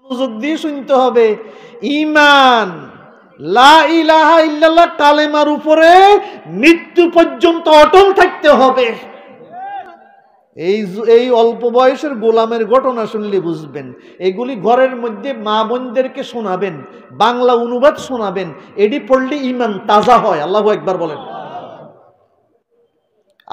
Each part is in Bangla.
মনোযোগ দিয়ে শুনতে হবে। ঈমান লা ইলাহা ইল্লাল্লাহ কালেমার উপরে মৃত্যু পর্যন্ত অটল থাকতে হবে। এই অল্প বয়সের গোলামের ঘটনা শুনলে বুঝবেন। এগুলি ঘরের মধ্যে মা বোনদেরকে শোনাবেন, বাংলা অনুবাদ শোনাবেন, এটি পড়লে ঈমান তাজা হয়। আল্লাহু আকবার বলেন।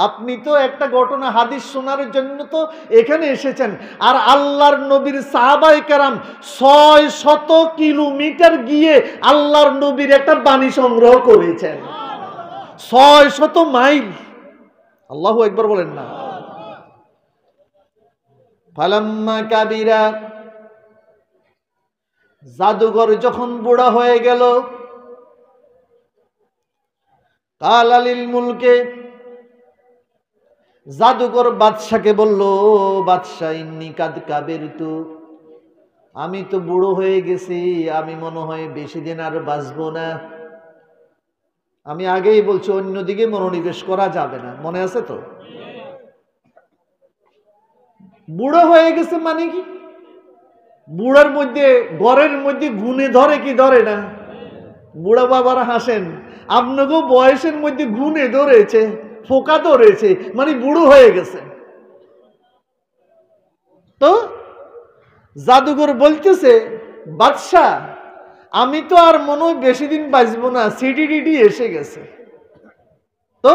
আপনি তো একটা ঘটনা হাদিস শোনার জন্য তো এখানে এসেছেন, আর আল্লাহর নবীর সাহাবায়ে কেরাম 600 কিলোমিটার গিয়ে আল্লাহর নবীর একটা বাণী সংগ্রহ করেছেন। 600 মাইল। আল্লাহু আকবার বলেন না। ফালাম্মা কাবিরা, জাদুঘর যখন বুড়া হয়ে গেল, কালা লিল মুলকে, জাদুঘর বাদশাকে বলল, বাদশাহ ইন্নী কাদ কাবিরতু, আমি তো বুড়ো হয়ে গেছি, আমি মনে হয় বেশি দিন আর বাঁচবো না। আমি আগেই বলছি অন্যদিকে মনোনিবেশ করা যাবে না, মনে আছে তো? বুড়ো হয়ে গেছে মানে কি? বুড়ার মধ্যে ঘরের মধ্যে গুণে ধরে কি ধরে না? বুড়া বাবারা হাসেন, আপনাকেও বয়সের মধ্যে গুণে ধরেছে, ফোকা ধরেছে, মানে বুড়ো হয়ে গেছে। তো জাদুঘর বলতেছে, বাদশাহ আমি তো আর মনে হয় বেশি দিন বাঁচবো না, সিডিডিডি এসে গেছে। তো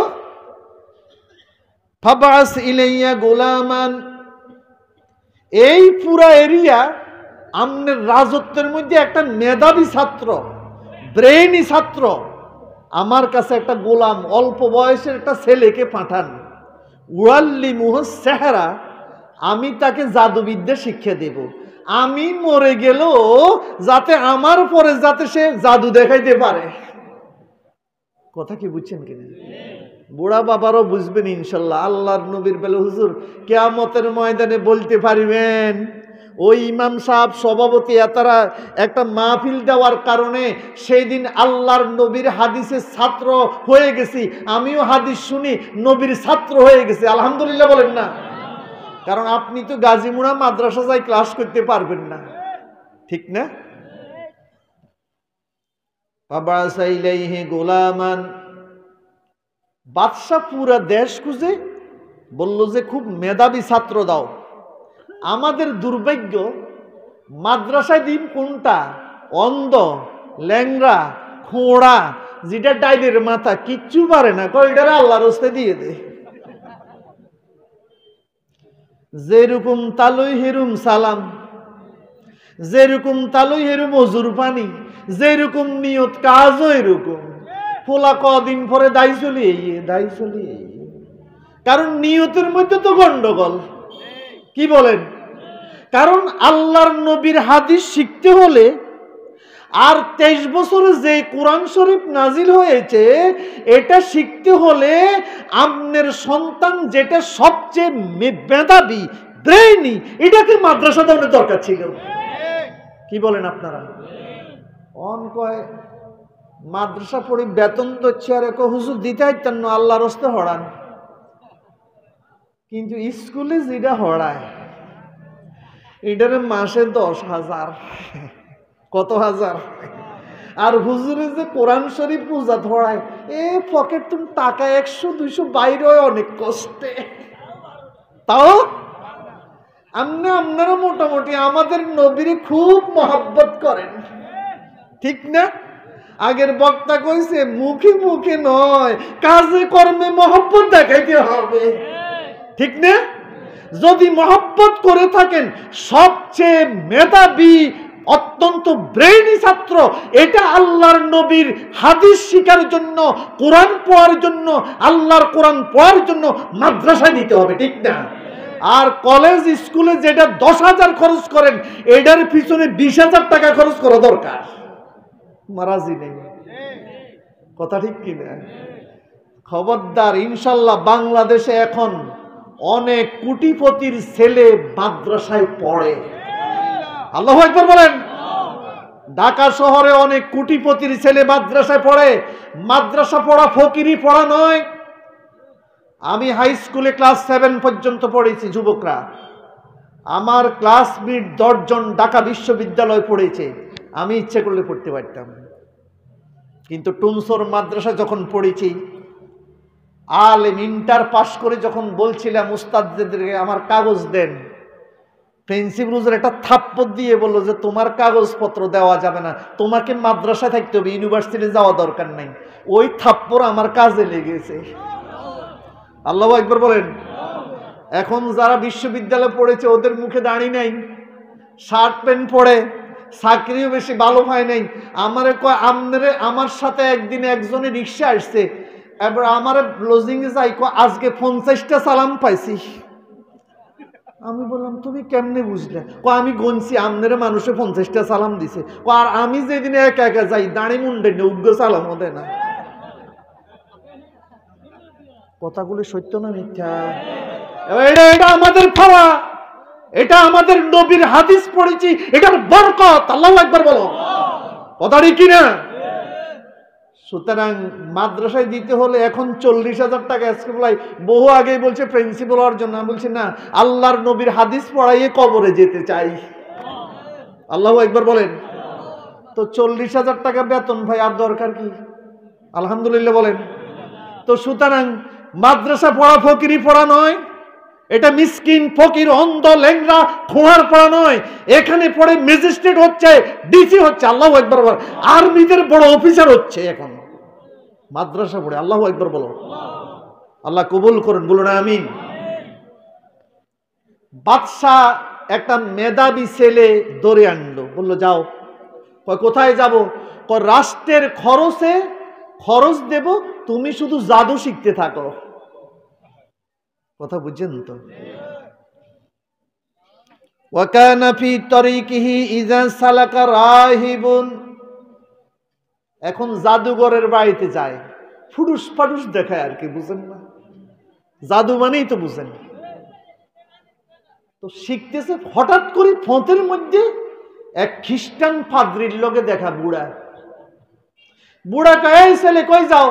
ফাবাস ইলাইয়া গোলামান, এই পুরা এরিয়া আমনের রাজত্বের মধ্যে একটা মেধাবী ছাত্র, ব্রেইনি ছাত্র, আমার কাছে একটা গোলাম, অল্প বয়সের একটা ছেলেকে পাঠান। উয়াল্লিমুহু সেহরা, আমি তাকে জাদুবিদ্যা শিক্ষা দেব। আমি মরে গেল যাতে আমার পরে যাতে সে জাদু দেখাইতে পারে। কথা কি বুঝছেন কিনা? বুড়া বাবারও বুঝবেন ইনশাল্লাহ। আল্লাহর নবীর বেলা হুজুর কিয়ামতের ময়দানে বলতে পারিবেন, ওই ইমাম সাহেব সভাপতি তারা একটা মাহফিল দেওয়ার কারণে সেই দিন আল্লাহর নবীর হাদিসের ছাত্র হয়ে গেছি, আমিও হাদিস শুনি নবীর ছাত্র হয়ে গেছি। আলহামদুলিল্লাহ বলেন না? কারণ আপনি তো গাজীমুড়া মাদ্রাসা যাই ক্লাস করতে পারবেন না, ঠিক না? ফাবাসা ইলাইহি গোলামান, বাদশা পুরা দেশ খুঁজে বলল যে খুব মেধাবী ছাত্র দাও। আমাদের দুর্ভাগ্য, মাদ্রাসায় দিন কোনটা? অন্ধ, ল্যাংরা, খোঁড়া, যেটা ডাইলের মাথা, কিচ্ছু পারে না, কয়টারে আল্লাহর রাস্তায় দিয়ে দে। যেরকম তালুই হেরুম সালাম, যেরকম তালুই হেরুম অজুর পানি, যেরকম নিয়ত কাজও এরকম। পোলা কদিন পরে দায় চলিয়ে দায় চলিয়ে, কারণ নিয়তের মধ্যে তো গন্ডগোল। কি বলেন? কারণ আল্লাহর নবীর হাদিস শিখতে হলে আর 23 বছরে যে কোরআন শরীফ নাজিল হয়েছে এটা শিখতে হলে আপনার সন্তান যেটা সবচেয়ে মেধাবী, ব্রেইনি, এটাকে মাদ্রাসা দেওয়ার দরকার ছিল। কি বলেন আপনারা? অন কয় মাদ্রাসা পড়ি বেতন দিচ্ছে, আর এক হুজুর দিতে হইতেন না, আল্লাহর রাস্তায় হড়ান। কিন্তু স্কুলে যেটা হড়ায় এটার মাসে 10,000, কত হাজার। আর হুজুরে যে কোরআন শরীফ পূজা ধরায়, এ পকেট তুমি টাকা 100-200 বাইরে হয় অনেক কষ্টে। তাও আপনারা মোটামুটি আমাদের নবীরে খুব মহব্বত করেন, ঠিক না? আগের বক্তা কইছে মুখে মুখে নয়, কাজে কর্মে মহব্বত দেখাইতে হবে, ঠিক না? যদি মহব্বত করে থাকেন, সবচেয়ে মেধাবী, অত্যন্ত ব্রেইনি ছাত্র, এটা আল্লাহর নবীর হাদিস শিখার জন্য, কোরআন পড়ার জন্য, আল্লাহর কোরআন পড়ার জন্য মাদ্রাসায় দিতে হবে, ঠিক না? আর কলেজ স্কুলে যেটা 10,000 খরচ করেন, এটার পিছনে 20,000 টাকা খরচ করা দরকার। মারাজি নেই, কথা ঠিক কিনা? খবরদার। ইনশাল্লাহ বাংলাদেশে এখন অনেক কোটিপতির ছেলে মাদ্রাসায় পড়ে। আল্লাহু আকবার বলেন। ঢাকা শহরে অনেক কোটিপতির ছেলে মাদ্রাসায় পড়ে। মাদ্রাসা পড়া ফকিরি পড়া নয়। আমি হাই স্কুলে ক্লাস 7 পর্যন্ত পড়েছি, যুবকরা। আমার ক্লাসমেট 10 জন ঢাকা বিশ্ববিদ্যালয় পড়েছে, আমি ইচ্ছে করলে পড়তে পারতাম। কিন্তু টুনসর মাদ্রাসা যখন পড়েছি, আলেম ইন্টার পাস করে যখন বলছিলাম উস্তাদদেরকে আমার কাগজ দেন, প্রিন্সিপাল একটা থাপ্পড় দিয়ে বললো যে তোমার কাগজপত্র দেওয়া যাবে না, তোমাকে মাদ্রাসা থাকতে হবে, ইউনিভার্সিটি যাওয়া দরকার নাই। ওই থাপ্পড় আমার কাজে লেগেছে। আল্লাহু আকবার বলেন। এখন যারা বিশ্ববিদ্যালয়ে পড়েছে ওদের মুখে দাড়ি নাই, শার্ট প্যান্ট পরে, চাকরিও বেশি ভালো হয় নাই। আমারে কয় আমরে, আমার সাথে একদিন একজনে রিক্সা আসছে, এবার আমার লজিং এ যাই, আজকে 50টা সালাম পাইছি। আমি বললাম তুমি কেমনে বুঝলে? আমি গনছি আমনের মানুষে 50টা সালাম দিছে। আর আমি যেদিন একা একা যাই, দাঁড়ি মুন্ডে উগ্র সালামও দেয় না। কথাগুলি সত্য না মিথ্যা? এটা আমাদের পাওয়া, এটা আমাদের নবীর হাদিস পড়েছি, এটার বরকত। আল্লাহু আকবার বলো, কথাটি কিনা? সুতরাং মাদ্রাসায় দিতে হলে এখন 40,000 টাকা স্কুলাই বহু আগেই বলছে প্রিন্সিপাল হওয়ার জন্য। আমি বলছি না, আল্লাহর নবীর হাদিস পড়াইয়ে কবরে যেতে চাই। আল্লাহু আকবার বলেন। তো 40,000 টাকা বেতন ভাই, আর দরকার কি? আলহামদুলিল্লাহ বলেন। তো সুতরাং মাদ্রাসা পড়া ফকিরি পড়া নয়, এটা মিসকিন ফকির অন্ধ ল্যাংড়া খোঁড়ার পড়া নয়। এখানে পড়ে ম্যাজিস্ট্রেট হচ্ছে, ডিসি হচ্ছে, আল্লাহু আকবার বলো, আর্মিদের বড় অফিসার হচ্ছে এখন মাদ্রাসা পড়ে। আল্লাহু আকবার বলো। আল্লাহ কবুল করেন, বলুন আমিন। বাদশাহ একটা মেধাবী ছেলে ধরে আনলো, বললো যাও। কোথায় যাব? রাষ্ট্রের খরচ দেব, তুমি শুধু জাদু শিখতে থাকো। কথা বুঝছেন তো? ওয়াকানা ফি তরিকিহি ইযা সালাকা রাহিবুন। এখন জাদুঘরের বাড়িতে যায়, ফুডুস ফাডুস দেখায় আর কি, বুঝেন না? জাদু মানেই তো বুঝেন। তো শিখতেছে, হঠাৎ করে ফতের মধ্যে এক খ্রিস্টান পাদ্রীর লগে দেখা। বুড়া কয়, এই ছেলে কই যাও?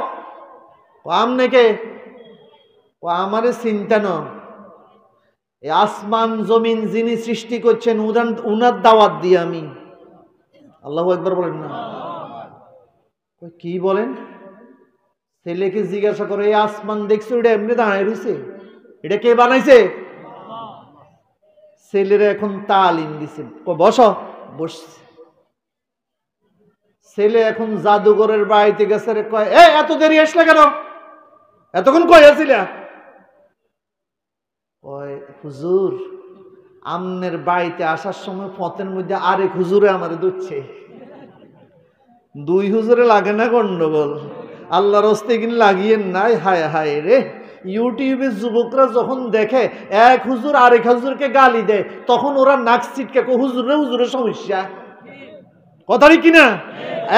আমনে কে? আমারে চিন্তা ন, আসমান জমিন যিনি সৃষ্টি করছেন উনার দাওয়াত দিয়ে আমি। আল্লাহু আকবার বলেন না? কি বলেন? ছেলেকে জিজ্ঞাসা করে, এই আসমান দেখছো, এটা এমনি দাঁড়ায় রয়েছে, এটা কে বানাইছে? ছেলেরা এখন তালিম দিছে, বসো। বসছে। ছেলে এখন জাদুঘরের বাড়িতে গেছে, কয় এ এত দেরি আসলে কেন? এতক্ষণ কই আছিলা? হুজুর, আমনের বাড়িতে আসার সময় পথের মধ্যে আরেক হুজুরে আমারে দুচ্ছে। 2 হুজুরে লাগে না গন্ডগোল? আল্লাহর হস্তে কিনে লাগিয়েন নাই। হায় হায় রে, ইউটিউবে যুবকরা যখন দেখে এক হুজুর আরেক হুজুরকে গালি দেয়, তখন ওরা নাক ছিটকে হুজুরের সমস্যা। কথাই কিনা?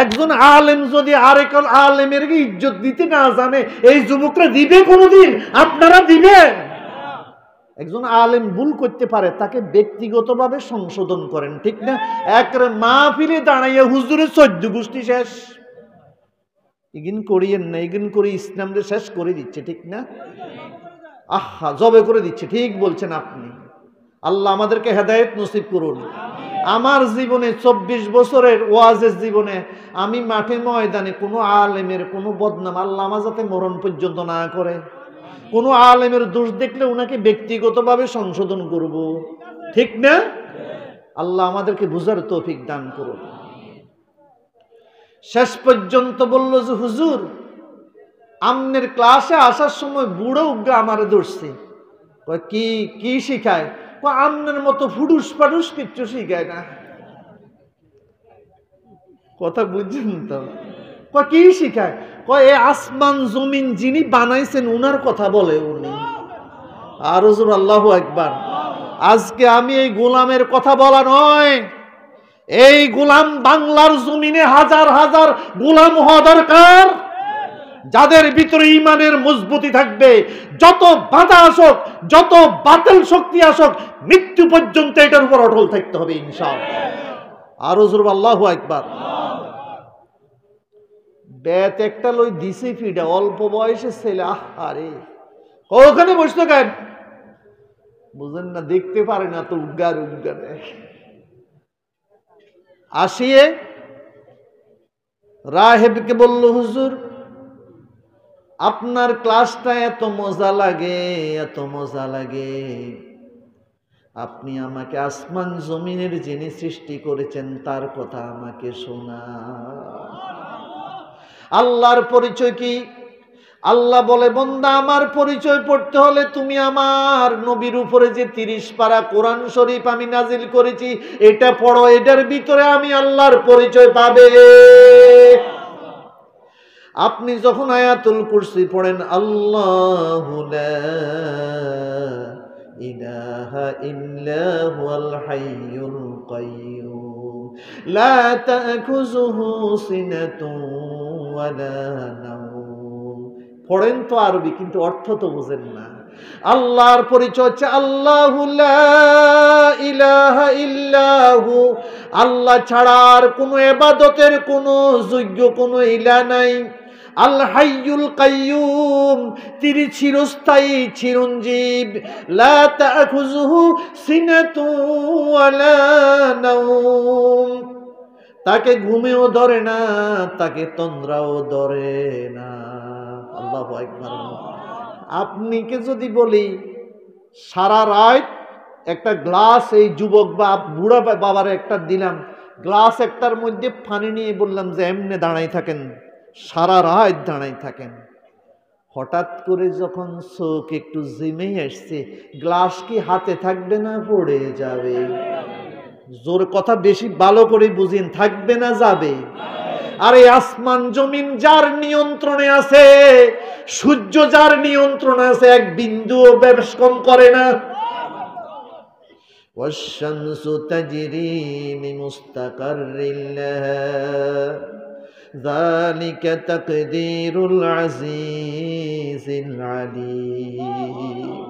একজন আলেম যদি আরেক আলেমের ইজ্জত দিতে না জানে, এই যুবকরা দিবে কোনোদিন? আপনারা দিবেন? একজন আলেম ভুল করতে পারে, তাকে ব্যক্তিগতভাবে সংশোধন করেন, ঠিক না? এক মাহফিলে দাঁড়াইয়া হুজুরের 14 গোষ্ঠী শেষ, ইগিন করিয়েন না, ইগিন করে ইসলামকে শেষ করে দিচ্ছে, ঠিক না? আহা, জবে করে দিচ্ছে। ঠিক বলছেন আপনি। আল্লাহ আমাদেরকে হেদায়েত নসিব করুন। আমার জীবনে 24 বছরের ওয়াজের জীবনে আমি মাঠে ময়দানে কোনো আলেমের কোনো বদনাম আল্লাহ আমার যাতে মরণ পর্যন্ত না করে। কোনো আলেমের দোষ দেখলে ওনাকে ব্যক্তিগতভাবে সংশোধন করব, ঠিক না? আল্লাহ আমাদেরকে বুঝার তৌফিক দান করুন। শেষ পর্যন্ত বলল যে হুজুর, আমনের ক্লাসে আসার সময় বুড়ো উগ্রা আমারে ধরছে। কি শিখায়? আমনের মতো ফুডুস ফাডুস কিচ্ছু শিখায় না। কথা বুঝছেন তো? কি শিখায়? এ আসমান জমিন যিনি বানাইছেন উনার কথা বলে উনি। আর হুজুর আল্লাহু আকবার। আজকে আমি এই গোলামের কথা বলা নয়, এই গোলাম বাংলার জমিনে হাজার হাজার গোলাম হওয়া দরকার, যাদের ভিতরে ঈমানের মজবুতি থাকবে। যত বাধা আসুক, যত বাতিল শক্তি আসুক, মৃত্যু পর্যন্ত এটার উপর অটল থাকতে হবে ইনশাআল্লাহ। আর হুজুর আল্লাহু আকবার। বেত একটা লই দিছে ফিডা, অল্প বয়সে ছেলে। আরে ওখানে বসতো কেন? বুঝেন না, দেখতে পারে না তো উজ্ঞার উজ্ঞানে। আসিয়ে রাহেবকে বলল, হুজুর আপনার ক্লাসটা এত মজা লাগে, এত মজা লাগে, আপনি আমাকে আসমান জমিনের যিনি সৃষ্টি করেছেন তার কথা আমাকে শোনা। আল্লাহর পরিচয় কি? আল্লাহ বলে, বান্দা আমার পরিচয় পড়তে হলে তুমি আমার নবীর উপরে যে 30 পারা কোরআন শরীফ আমি নাজিল করেছি এটা পড়ো, এটার ভিতরে আমি আল্লাহর পরিচয় পাবে। আপনি যখন আয়াতুল কুরসি পড়েন, আল্লাহু লা ইলাহা ইল্লা হুয়াল হাইয়ুল কাইয়্যুম লা তা'খুযুহু সিনাতুন ওয়ালা নাওম। পড়েন তো আরবি, কিন্তু অর্থ তো বুঝেন না। আল্লাহর পরিচয় হচ্ছে আল্লাহু লা ইলাহা ইল্লাহু, আল্লাহ ছাড়া আর কোনো ইবাদতের কোনো যোগ্য কোনো ইলাহ নাই। আল হাইয়ুল কাইয়্যুম, তিনি চিরস্থায়ী চিরঞ্জীব। লা তা'খুযুহু সিনাতুন ওয়ালা নাওম, তাকে ঘুমেও ধরে না, তাকে তন্দ্রাও ধরে না। আল্লাহু আকবার। আপনিকে যদি বলি সারা রাত একটা গ্লাস এই যুবক বা বুড়া বাবার একটা দিলাম, গ্লাস একটার মধ্যে পানি নিয়ে বললাম যে এমনি দাঁড়াই থাকেন, সারা রাত দাঁড়াই থাকেন, হঠাৎ করে যখন চোখ একটু জিমেই আসছে, গ্লাস কি হাতে থাকবে না পড়ে যাবে? জোর কথা বেশি ভালো করে বুঝিন, থাকবে না যাবে? আরে আসমান জমিন যার নিয়ন্ত্রণে আছে, সূর্য যার নিয়ন্ত্রণে আছে, এক বিন্দুও বেশ কম করে না। ওয়াশ-শামসু তাজরি লিমুস্তাকাররিন লাহা যালিকা তাকদীরুল আজিজিল আলীম।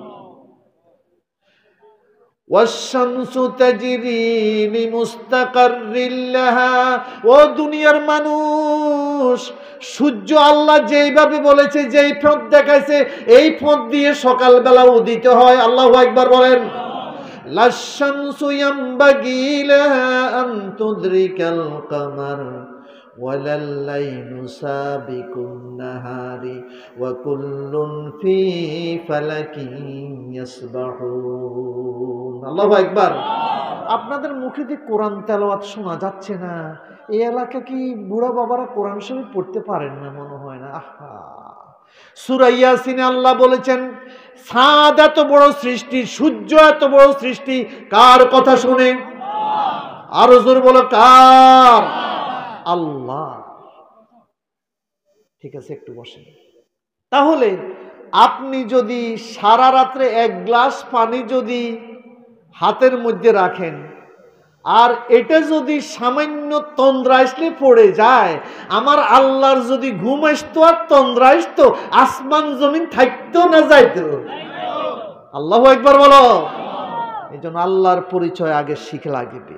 ওয়াশ-শামসু তাজরি লিমুস্তাকাররিন লাহা, ও দুনিয়ার মানুষ, সূর্য আল্লাহ যেইভাবে বলেছে, যেই পথ দেখাইছে, এই পথ দিয়ে সকালবেলা উদিত হয়। আল্লাহু আকবার বলেন। লাশ-শামসু ইয়ামবাগি লাহা আন তুদরিকাল কামার ওয়ালাল লাইলু সাবিকুন নাহারি ওয়া কুল্লুন ফি ফালাকিন ইয়াসবাহুন। আল্লাহু আকবার। আপনাদের মুখে দিয়ে কোরআন তেলাওয়াত শোনা যাচ্ছে না? এই এলাকা কি বুড়া বাবারা কোরআন শরীফ পড়তে পারেন না? মনে হয় না। আহা, সূরা ইয়াসিনে আল্লাহ বলেছেন, চাঁদ এত বড় সৃষ্টি, সূর্য এত বড় সৃষ্টি, কার কথা শুনে? আরো জোরে বলো, কার? আল্লাহ। ঠিক আছে, একটু বসেন। তাহলে আপনি যদি সারা রাত্রে এক গ্লাস পানি যদি হাতের মধ্যে রাখেন, আর এটা যদি সামান্য তন্দ্রা আসলে পড়ে যায়, আমার আল্লাহর যদি ঘুম আসতো আর তন্দ্রা আসতো, আসমান জমিন থাকতো না যাইতো? আল্লাহু আকবার বলো। এই জন্য আল্লাহর পরিচয় আগে শিখে লাগবে।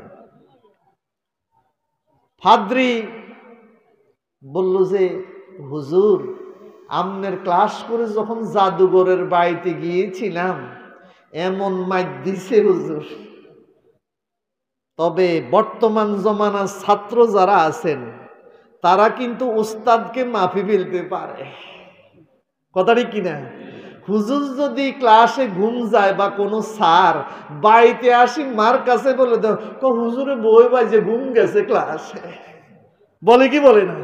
ফাদ্রি বলল যে, হুজুর আমনের ক্লাস করে যখন জাদুঘরের বাড়িতে গিয়েছিলাম, এমন মাইর দিছে হুজুর। তবে বর্তমান জমানার ছাত্র যারা আছেন, তারা কিন্তু উস্তাদকে মাফি ফেলতে পারে। কথাটি কিনা? হুজুর যদি ক্লাসে ঘুম যায় বা কোনো স্যার বাড়িতে আসি মার কাছে বলে দাও, হুজুরে বই বাজে ঘুম গেছে ক্লাসে, বলে কি বলে না?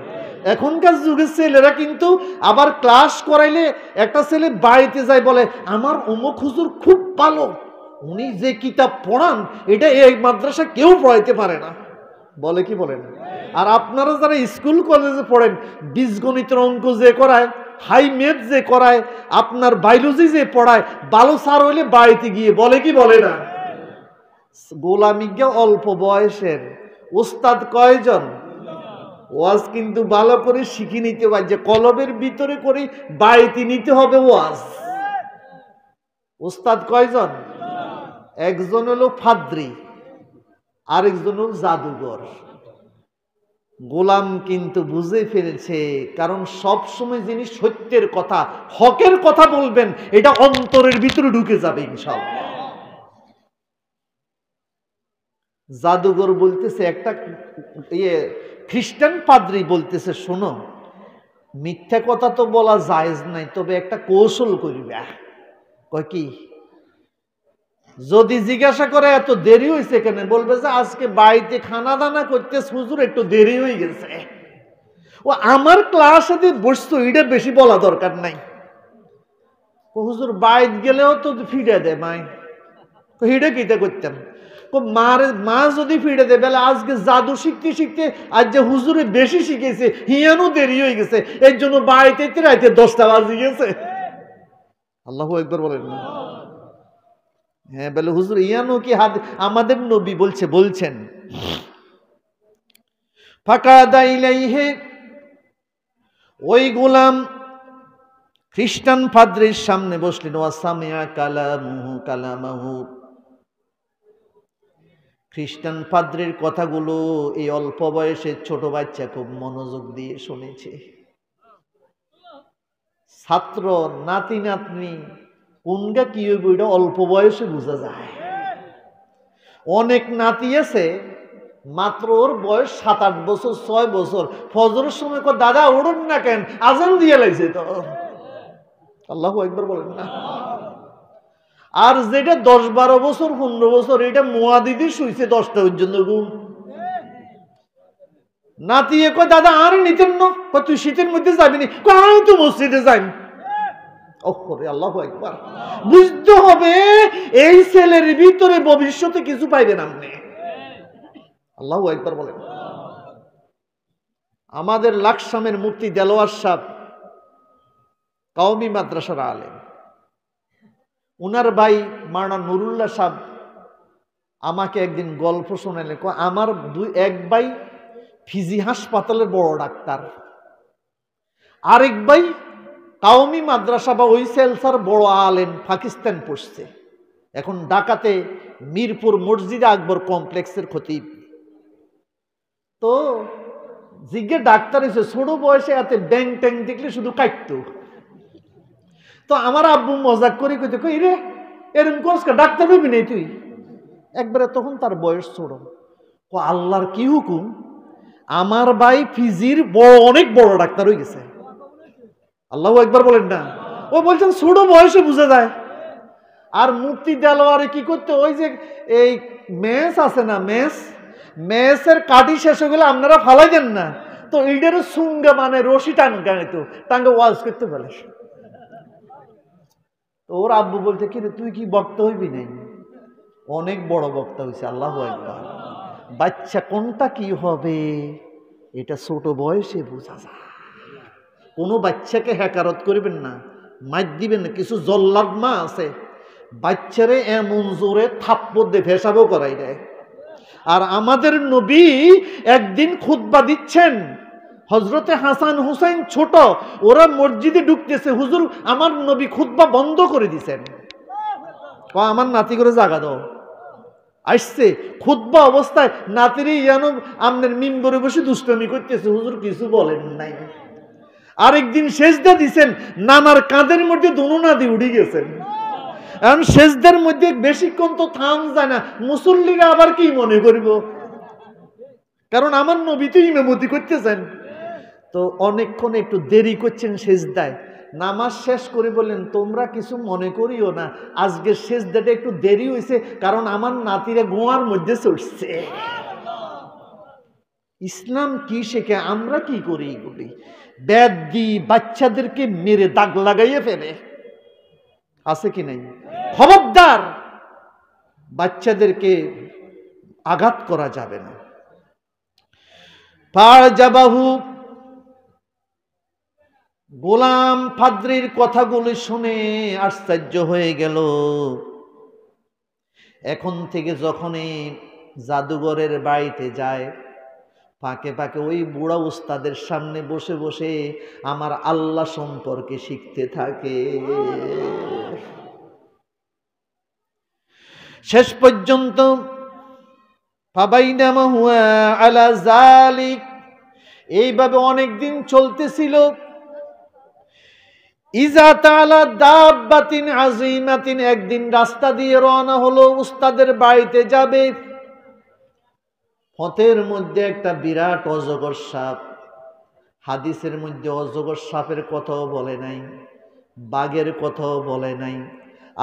এখনকার যুগের ছেলেরা কিন্তু আবার ক্লাস করাইলে একটা ছেলে বাড়িতে যায় বলে, আমার অমুক হুজুর খুব ভালো, উনি যে কিতাব পড়ান এটা এই মাদ্রাসা কেউ পড়াইতে পারে না, বলে কি বলে না? আর আপনারা যারা স্কুল কলেজে পড়েন, বীজগণিতের অঙ্ক যে করায়, হাই ম্যাথ যে করায়, আপনার বায়োলজি যে পড়ায়, ভালো স্যার হইলে বাড়িতে গিয়ে বলে কি বলে না? গোলামিজ্ঞা অল্প বয়সের, উস্তাদ কয়জন? ওয়াজ কিন্তু ভালো করে শিখে নিতে হয়, যে কলবের ভিতরে করে বাড়িতে নিতে হবে ওয়াজ। উস্তাদ কয়জন? একজন হলো ফাদ্রি, আরেকজন হলো জাদুঘর। গোলাম কিন্তু বুঝে ফেলেছে, কারণ সব সময় যিনি সত্যের কথা, হকের কথা বলবেন, এটা অন্তরের ভিতরে ঢুকে যাবে ইনশাআল্লাহ। জাদুঘর বলতেছে, একটা খ্রিস্টান পাদ্রী বলতেছে, শোনো, মিথ্যা কথা তো বলা জায়েজ নাই, তবে একটা কৌশল করিবা। কয় কি? যদি জিজ্ঞাসা করে এত দেরি হয়েছে কেন, বলবে যে আজকে বাড়িতে খানা দানা করতে হুজুর একটু দেরি হয়ে গেছে। ও আমার ক্লাসে বসতো, এটা বেশি বলা দরকার নাই। হুজুর বাইত গেলেও তো ফিরে দেয় মাই, তো হিডে কিতে করতাম। মা যদি ফিরে দেয় বেলা, আজকে জাদু শিখতে শিখতে আজ যে হুজুরে বেশি শিখেছে, হিয়ানো দেরি হয়ে গেছে, এর জন্য বাড়িতে রাইতে 10টা বাজে গেছে। আল্লাহু আকবার বলেন না? হ্যাঁ, বলে হুজুর ইয়ানো কি হাত, আমাদের নবী বলছেন ফাকাদা ইলাইহি, ওই গোলাম খ্রিস্টান পাদ্রীর সামনে বসলেন। ওয়াসামিয়া কালামাহু, খ্রিস্টান পাদ্রীর কথাগুলো এই অল্প বয়সে ছোট বাচ্চা খুব মনোযোগ দিয়ে শুনেছে। ছাত্র নাতি নাতনি কোনটা কি হইব এটা অল্প বয়সে বোঝা যায়। অনেক নাতি আছে মাত্র ওর বয়স 7-8 বছর, 6 বছর, ফজরের সময় কয় দাদা ওড়ুন না কেন, আজান দিয়ে লাগছে তো। আল্লাহু আকবার বলেন না? আর যেটা 10-12 বছর, 15 বছর, এটা মুয়াদিদি শুইছে 10টা পর্যন্ত ঘুম। নাতি কয় দাদা আর নিতেন না, তুই শীতের মধ্যে যাবি নি, আমি তো মসজিদে যাই। আল্লাহু আকবার। বুঝতে হবে এই ছেলের ভিতরে ভবিষ্যতে কিছু পাইবেন আপনি। আল্লাহু আকবার বলেন। আমাদের লাকসামের মুফতি দেলোয়ার সাহেব কওমি মাদ্রাসার আলেম, উনার ভাই মাওলানা নুরুল্লাহ সাহেব আমাকে একদিন গল্প শোনালেন। আমার এক ভাই ফিজি হাসপাতালের বড় ডাক্তার, আরেক ভাই কওমি মাদ্রাসা বা ওই সেলসার বড় আলেম, পাকিস্তান পড়ছে, এখন ঢাকাতে মিরপুর মসজিদে আকবর কমপ্লেক্সের খতিব। তো জিজ্ঞে ডাক্তার হয়েছে, ছোট বয়সে এত ব্যাং ট্যাং দেখলে শুধু কাটতো। তো আমার আব্বু মজাক করে কইতে, কই রে এরকম করস ডাক্তার হবি নেই তুই? একবারে তখন তার বয়স ছোট। আল্লাহর কি হুকুম, আমার ভাই ফিজির অনেক বড় ডাক্তার হয়ে গেছে। আল্লাহু আকবার বলেন না? ও বলছেন ছোট বয়সে বুঝা যায়। আর মুফতি দেলোয়ারে কি করতে, ওই যে এই মেস আছে না, মেসের কাটি শেষ হয়ে গেলে আপনারা ফালাই দেন না, তো এইটারও সুঙ্গা মানে রশি টাঙ্গে ওয়াজ করতে পারে। তো ওর আব্বু বলতে, কি রে তুই কি বক্তা হইবি নাই? অনেক বড় বক্তা হয়েছে। আল্লাহু আকবার। বাচ্চা কোনটা কি হবে এটা ছোট বয়সে বোঝা যায়। কোনো বাচ্চাকে হেকারত করবেন না, মার দিবেন না। কিছু জল্লাদ মা আছে, বাচ্চারে এমন জোরে থাপ্পড় দিয়ে ভেসাবও করাই দেয়। আর আমাদের নবী একদিন খুতবা দিচ্ছেন, হজরতে হাসান হুসাইন ছোট, ওরা মসজিদে ঢুকতেছে, হুজুর আমার নবী খুতবা বন্ধ করে দিছেন। আমার নাতি করে জাগা দাও। আসছে খুতবা অবস্থায় নাতিরে ইয়ানো আমনের মিম্বরে বসে দুষ্টমি করতেছে, হুজুর কিছু বলেন নাই। আরেকদিন সেজদা দিছেন, নানার কাঁধের মধ্যে দুনো নাতি উঠে গেছেন। এখন সেজদার মধ্যে বেশিক্ষণ তো থাম যায় না, মুসল্লিরা আবার কি মনে করব, কারণ আমার নবী তো ইমামতি করতেছেন। তো অনেকক্ষণ একটু দেরি করছেন সেজদায়। নামাজ শেষ করে বললেন, তোমরা কিছু মনে করিও না, আজকের সেজদাটা একটু দেরি হয়েছে, কারণ আমার নাতিরা গোয়ার মধ্যে চড়ছে। ইসলাম কি শেখে, আমরা কি করি? এগুলি বেদ দি বাচ্চাদেরকে মেরে দাগ লাগাইয়ে ফেলে, আছে কি নাই? খবরদার, বাচ্চাদেরকে আঘাত করা যাবে না। ফাজাবাহু, গোলাম পাদ্রীর কথাগুলি শুনে আশ্চর্য হয়ে গেল। এখন থেকে যখনই জাদুঘরের বাড়িতে যায়, ফাঁকে ফাঁকে ওই বুড়া উস্তাদের সামনে বসে বসে আমার আল্লাহ সম্পর্কে শিখতে থাকে। শেষ পর্যন্ত ফাবাইনামা হুয়া আলা যালিক, এইভাবে অনেকদিন চলতেছিল। ইজা তাআলা দাব্বাতিন আযীমাতিন, একদিন রাস্তা দিয়ে রওনা হলো, উস্তাদের বাড়িতে যাবে। পথের মধ্যে একটা বিরাট অজগর সাপ। হাদিসের মধ্যে অজগর সাপের কথাও বলে নাই, বাঘের কথাও বলে নাই।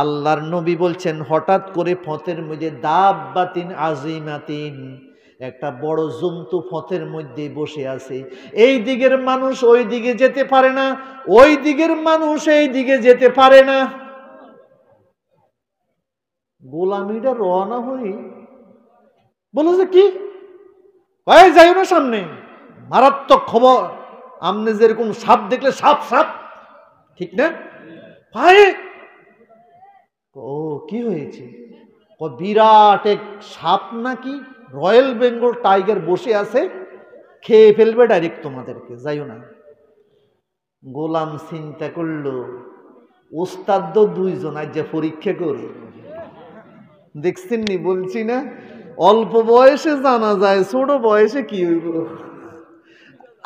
আল্লাহর নবী বলছেন হঠাৎ করে পথের মধ্যে দাব্বাতিন আজিমাতিন, একটা বড় জন্তু পথের মধ্যে বসে আছে। এই দিকের মানুষ ওই দিকে যেতে পারে না, ওই দিকের মানুষ এই দিকে যেতে পারে না। গোলামিটা রওনা হই বলো যে কি যাইও না সামনে, মারাত্মক খবর। আমনে যেরকম সাপ দেখলে সাপ সাপ, ঠিক না? ভাই ও কি হয়েছে? বিরাট এক সাপ নাকি রয়্যাল বেঙ্গল টাইগার বসে আছে, খেয়ে ফেলবে ডাইরেক্ট তোমাদেরকে, যাইও না। গোলাম চিন্তা করলো ওস্তাদ তো দুইজন আজ যে পরীক্ষা করে দেখছেন নি, বলছি না অল্প বয়সে জানা যায় ছোট বয়সে কি হইব।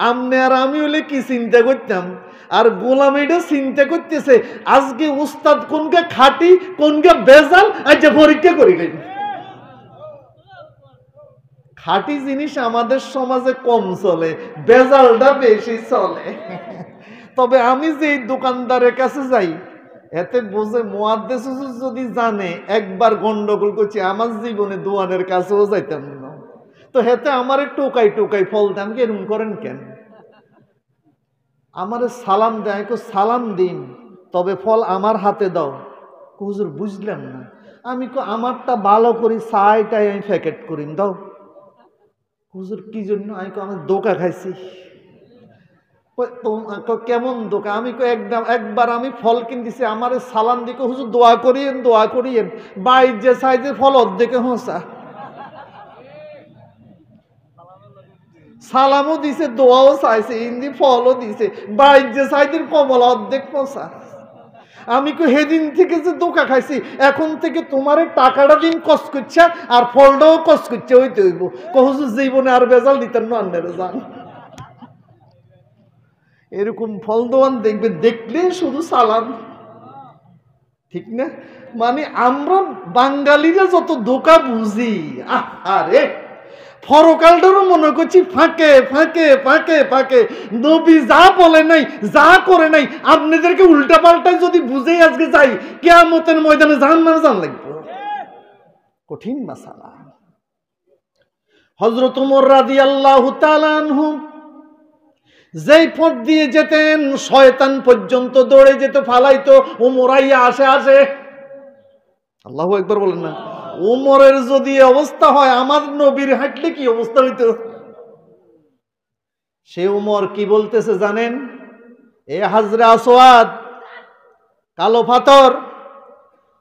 আমনে আর আমি হলে কি চিন্তা করতাম, আর গোলাম এটা চিন্তা করতেছে আজকে উস্তাদ কোনকে খাঁটি কোনকে বেজাল আজ যে পরীক্ষা করি। খাঁটি জিনিস আমাদের সমাজে কম চলে, বেজালটা বেশি চলে। তবে আমি যে দোকানদারের কাছে যাই এতে বোঝে মুয়াদ্দিস হুজুর যদি জানে একবার গন্ডগোল করছি, আমার জীবনে দোয়ানের কাছেও যাইতাম না। তো হেতে আমারে টোকাই টোকাই ফল দাম কি এরকম করেন কেন? আমারে সালাম দেয়, সালাম দিন তবে ফল আমার হাতে দাও। হুজুর বুঝলাম না। আমি আমারটা ভালো করি চাইটাই আমি প্যাকেট করি দাও। হুজুর কি জন্য? আমি আমার দোকা খাইছি। কেমন দোকা? আমি একবার আমি ফল কিনতেছি, আমার সালাম দিকে হুজুর দোয়া করিয়েন দোয়া করিয়েন, বাইর যে সাইজের ফল অর্ধেকে হোসা। সালামও দিছে দোয়াও চাইছে, ইন্দি ফলও দিছে, বাইর যে সাইজের কমলা অর্ধেক পোষা। আমি হেদিন থেকে যে দোকা খাইছি, এখন থেকে তোমার টাকাটা দিন কস করছে আর ফলটাও কস করছে, হইতে হইব। হুজুর জীবনে আর বেজাল দিতেন না, আন্নারে যান। এরকম ফল দোয়ান দেখবে, দেখলে শুধু সালাম, ঠিক না? মানে আমরা বাঙালিরা যত ধোকা বুঝি, আরে ফরকালটারও মনে করছি ফাঁকে ফাঁকে ফাঁকে ফাঁকে। নবী যা বলে নাই যা করে নাই আপনাদেরকে উল্টা পাল্টায় যদি বুঝে আজকে যাই, কিয়ামতের ময়দানে জাহান্নামে জান লাগবে। কঠিন মাসালা। হযরত ওমর রাদিয়াল্লাহু তাআলা আনহু যেই পথ দিয়ে যেতেন শয়তান পর্যন্ত দৌড়ে যেত, ফালাইতো, ওমর আইয়া আসে আসে। আল্লাহু আকবার বলেন না। ওমরের যদি অবস্থা হয় আমার নবীর হাঁটলে কি অবস্থা হইতো? সে ওমর কি বলতেছে জানেন? এ হাজরে আসওয়াদ, কালো পাথর,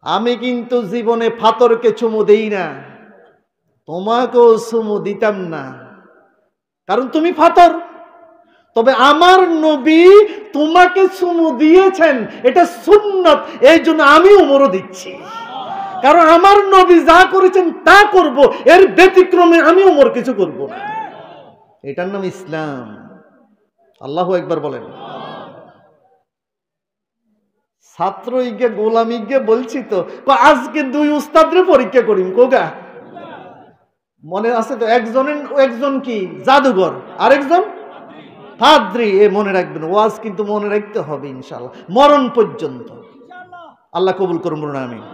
আমি কিন্তু জীবনে পাথরকে চুমু দেই না, তোমাকেও চুমু দিতাম না, কারণ তুমি পাথর। তবে আমার নবী তোমাকে চুমু দিয়েছেন, এটা সুন্নাত, এই জন্য আমি ওমরও দিচ্ছি। কারণ আমার নবী যা করেছেন তা করব, এর ব্যতিক্রমে আমি ওমর কিছু করব না। এটার নাম ইসলাম। আল্লাহু আকবার বলেন। ছাত্র ইগে গোলাম ইগে বলছি তো, আজকে দুই উস্তাদরে পরীক্ষা করিম কোগা মনে আছে তো? একজন কি জাদুঘর, আরেকজন পাদ্রী। এ মনে রাখবেন, ওয়াজ কিন্তু মনে রাখতে হবে ইনশাআল্লাহ মরণ পর্যন্ত। আল্লাহ কবুল করুন, বলুন আমিন।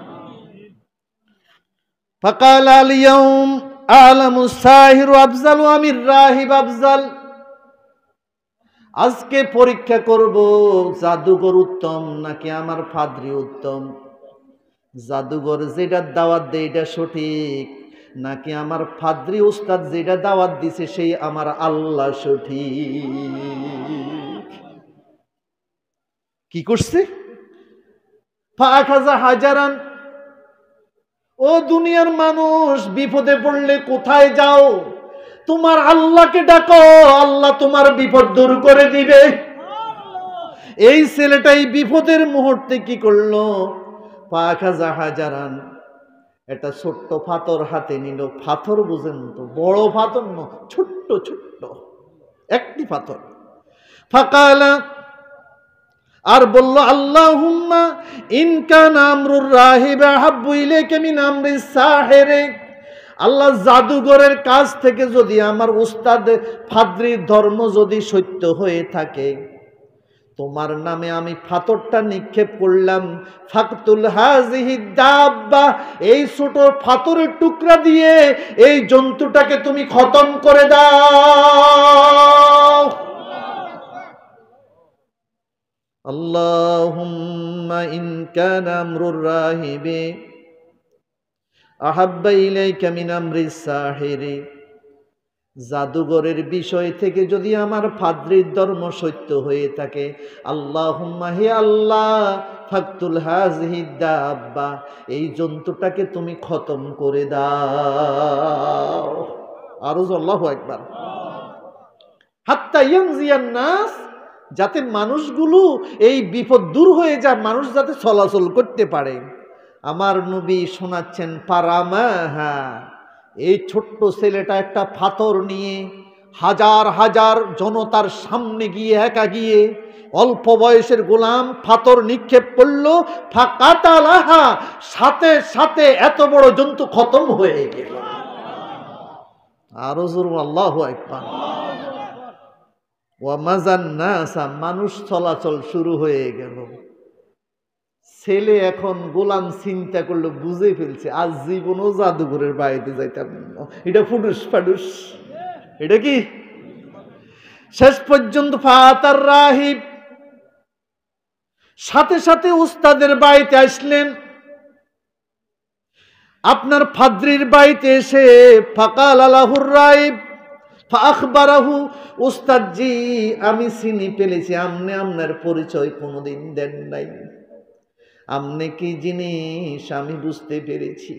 فقال اليوم أعلم الساحر أفضل أم الراهب أفضل। আজকে পরীক্ষা করব জাদুঘর উত্তম নাকি আমার পাদ্রী উত্তম। জাদুঘর যেটা দাওয়াত দেয় এটা সঠিক, নাকি আমার পাদ্রী উস্তাদ যেটা দাওয়াত দিছে সেই আমার আল্লাহ সঠিক। কি করছে? ফাখাযা হাজারান। ও দুনিয়ার মানুষ, বিপদে পড়লে কোথায় যাও? তোমার আল্লাহকে ডাকো, আল্লাহ তোমার বিপদ দূর করে দিবে। এই ছেলেটাই বিপদের মুহূর্তে কি করলো? ফাখাযা হাজারান, এটা ছোট্ট পাথর হাতে নিল। পাথর বুঝেন তো, বড় পাথর না, ছোট্ট ছোট্ট একটি পাথর। ফাকালা, আর বলল আল্লাহুম্মা ইন কানা আমরুর রাহিব আহাব্বু ইলাইকা মিন আমরিস সাহির। আল্লাহ জাদুঘরের কাছ থেকে যদি আমার উস্তাদ ফাদ্রির ধর্ম যদি সত্য হয়ে থাকে, তোমার নামে আমি পাথরটা নিক্ষেপ করলাম, ফাকতুল হাযিহি দাব্বা, এই ছোট পাথরের টুকরা দিয়ে এই জন্তুটাকে তুমি খতম করে দাও। আল্লাহুম্মা ইন কানা আমরুর রাহিবি আহাব্বা ইলাইকা মিন আমরিস সাহিরি, জাদুঘরের বিষয় থেকে যদি আমার ফাদ্রির ধর্ম সত্য হয়ে থাকে, আল্লাহুম্মা, হে আল্লাহ, ফাকতুল হাযিহি দাব্বা, এই জন্তুটাকে তুমি খতম করে দাও। আরো আল্লাহু আকবার। হাত্তা ইয়ামজিয়ান নাস, যাতে মানুষগুলো এই বিপদ দূর হয়ে যায়, মানুষ যাতে চলাচল করতে পারে। আমার নবী শোনাচ্ছেন পারামাহা, এই ছোট্ট ছেলেটা একটা পাথর নিয়ে হাজার হাজার জনতার সামনে গিয়ে একা গিয়ে অল্প বয়সের গোলাম পাথর নিক্ষেপ করলো, ফাকাতালাহা, সাথে সাথে এত বড় জন্তু খতম হয়ে গেল। আরো জোরে আল্লাহু আকবার। ওয়া মাজান নাসা, মানুষ চলাচল শুরু হয়ে গেল। ছেলে এখন গোলাম চিন্তা করলো, বুঝে ফেলছে আজ জীবনও জাদুঘরের বাড়িতে যাইতাম না, এটা ফুডুস ফাডুস, এটা কি। শেষ পর্যন্ত ফাতার রাহিব সাথে সাথে উস্তাদের বাড়িতে আসলেন। আপনার ফাদ্রির বাড়িতে এসে ফাকাল আলাহুর রাহিব ফাখবারাহু, উস্তাদ জি, আমি চিনি ফেলেছি, আপনি আপনার পরিচয় কোনোদিন দেন নাই, আপনি কি জিনিস আমি বুঝতে পেরেছি।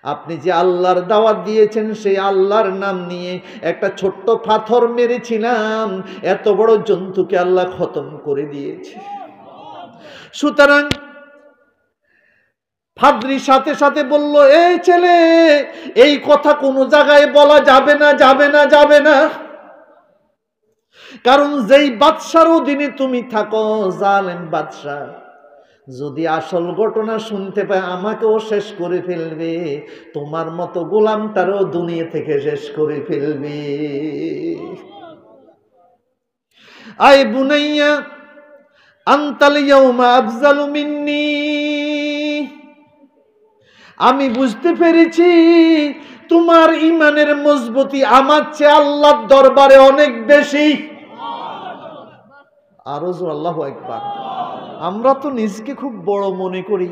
আপনি যে আল্লাহর দাওয়াত দিয়েছেন, সেই আল্লাহর নাম নিয়ে একটা ছোট্ট পাথর মেরেছিলাম, এত বড় জন্তুকে আল্লাহ খতম করে দিয়েছে। সুতরাং ফাদ্রি সাথে সাথে বলল, এই ছেলে, এই কথা কোনো জায়গায় বলা যাবে না, যাবে না, যাবে না। কারণ যেই বাদশার অধীনে তুমি থাকো, জালেম বাদশা, যদি আসল ঘটনা শুনতে পায় আমাকেও শেষ করে ফেলবে, তোমার মতো গোলামটারও দুনিয়া থেকে শেষ করে ফেলবে। আয় বুনাইয়া আনতাল ইয়াউমা আফজালু মিন্নি, আমি বুঝতে পেরেছি তোমার ইমানের মজবুতি আমার চেয়ে আল্লাহর দরবারে অনেক বেশি। আরো জোরে আল্লাহু আকবার। আমরা তো নিজকে খুব বড় মনে করি,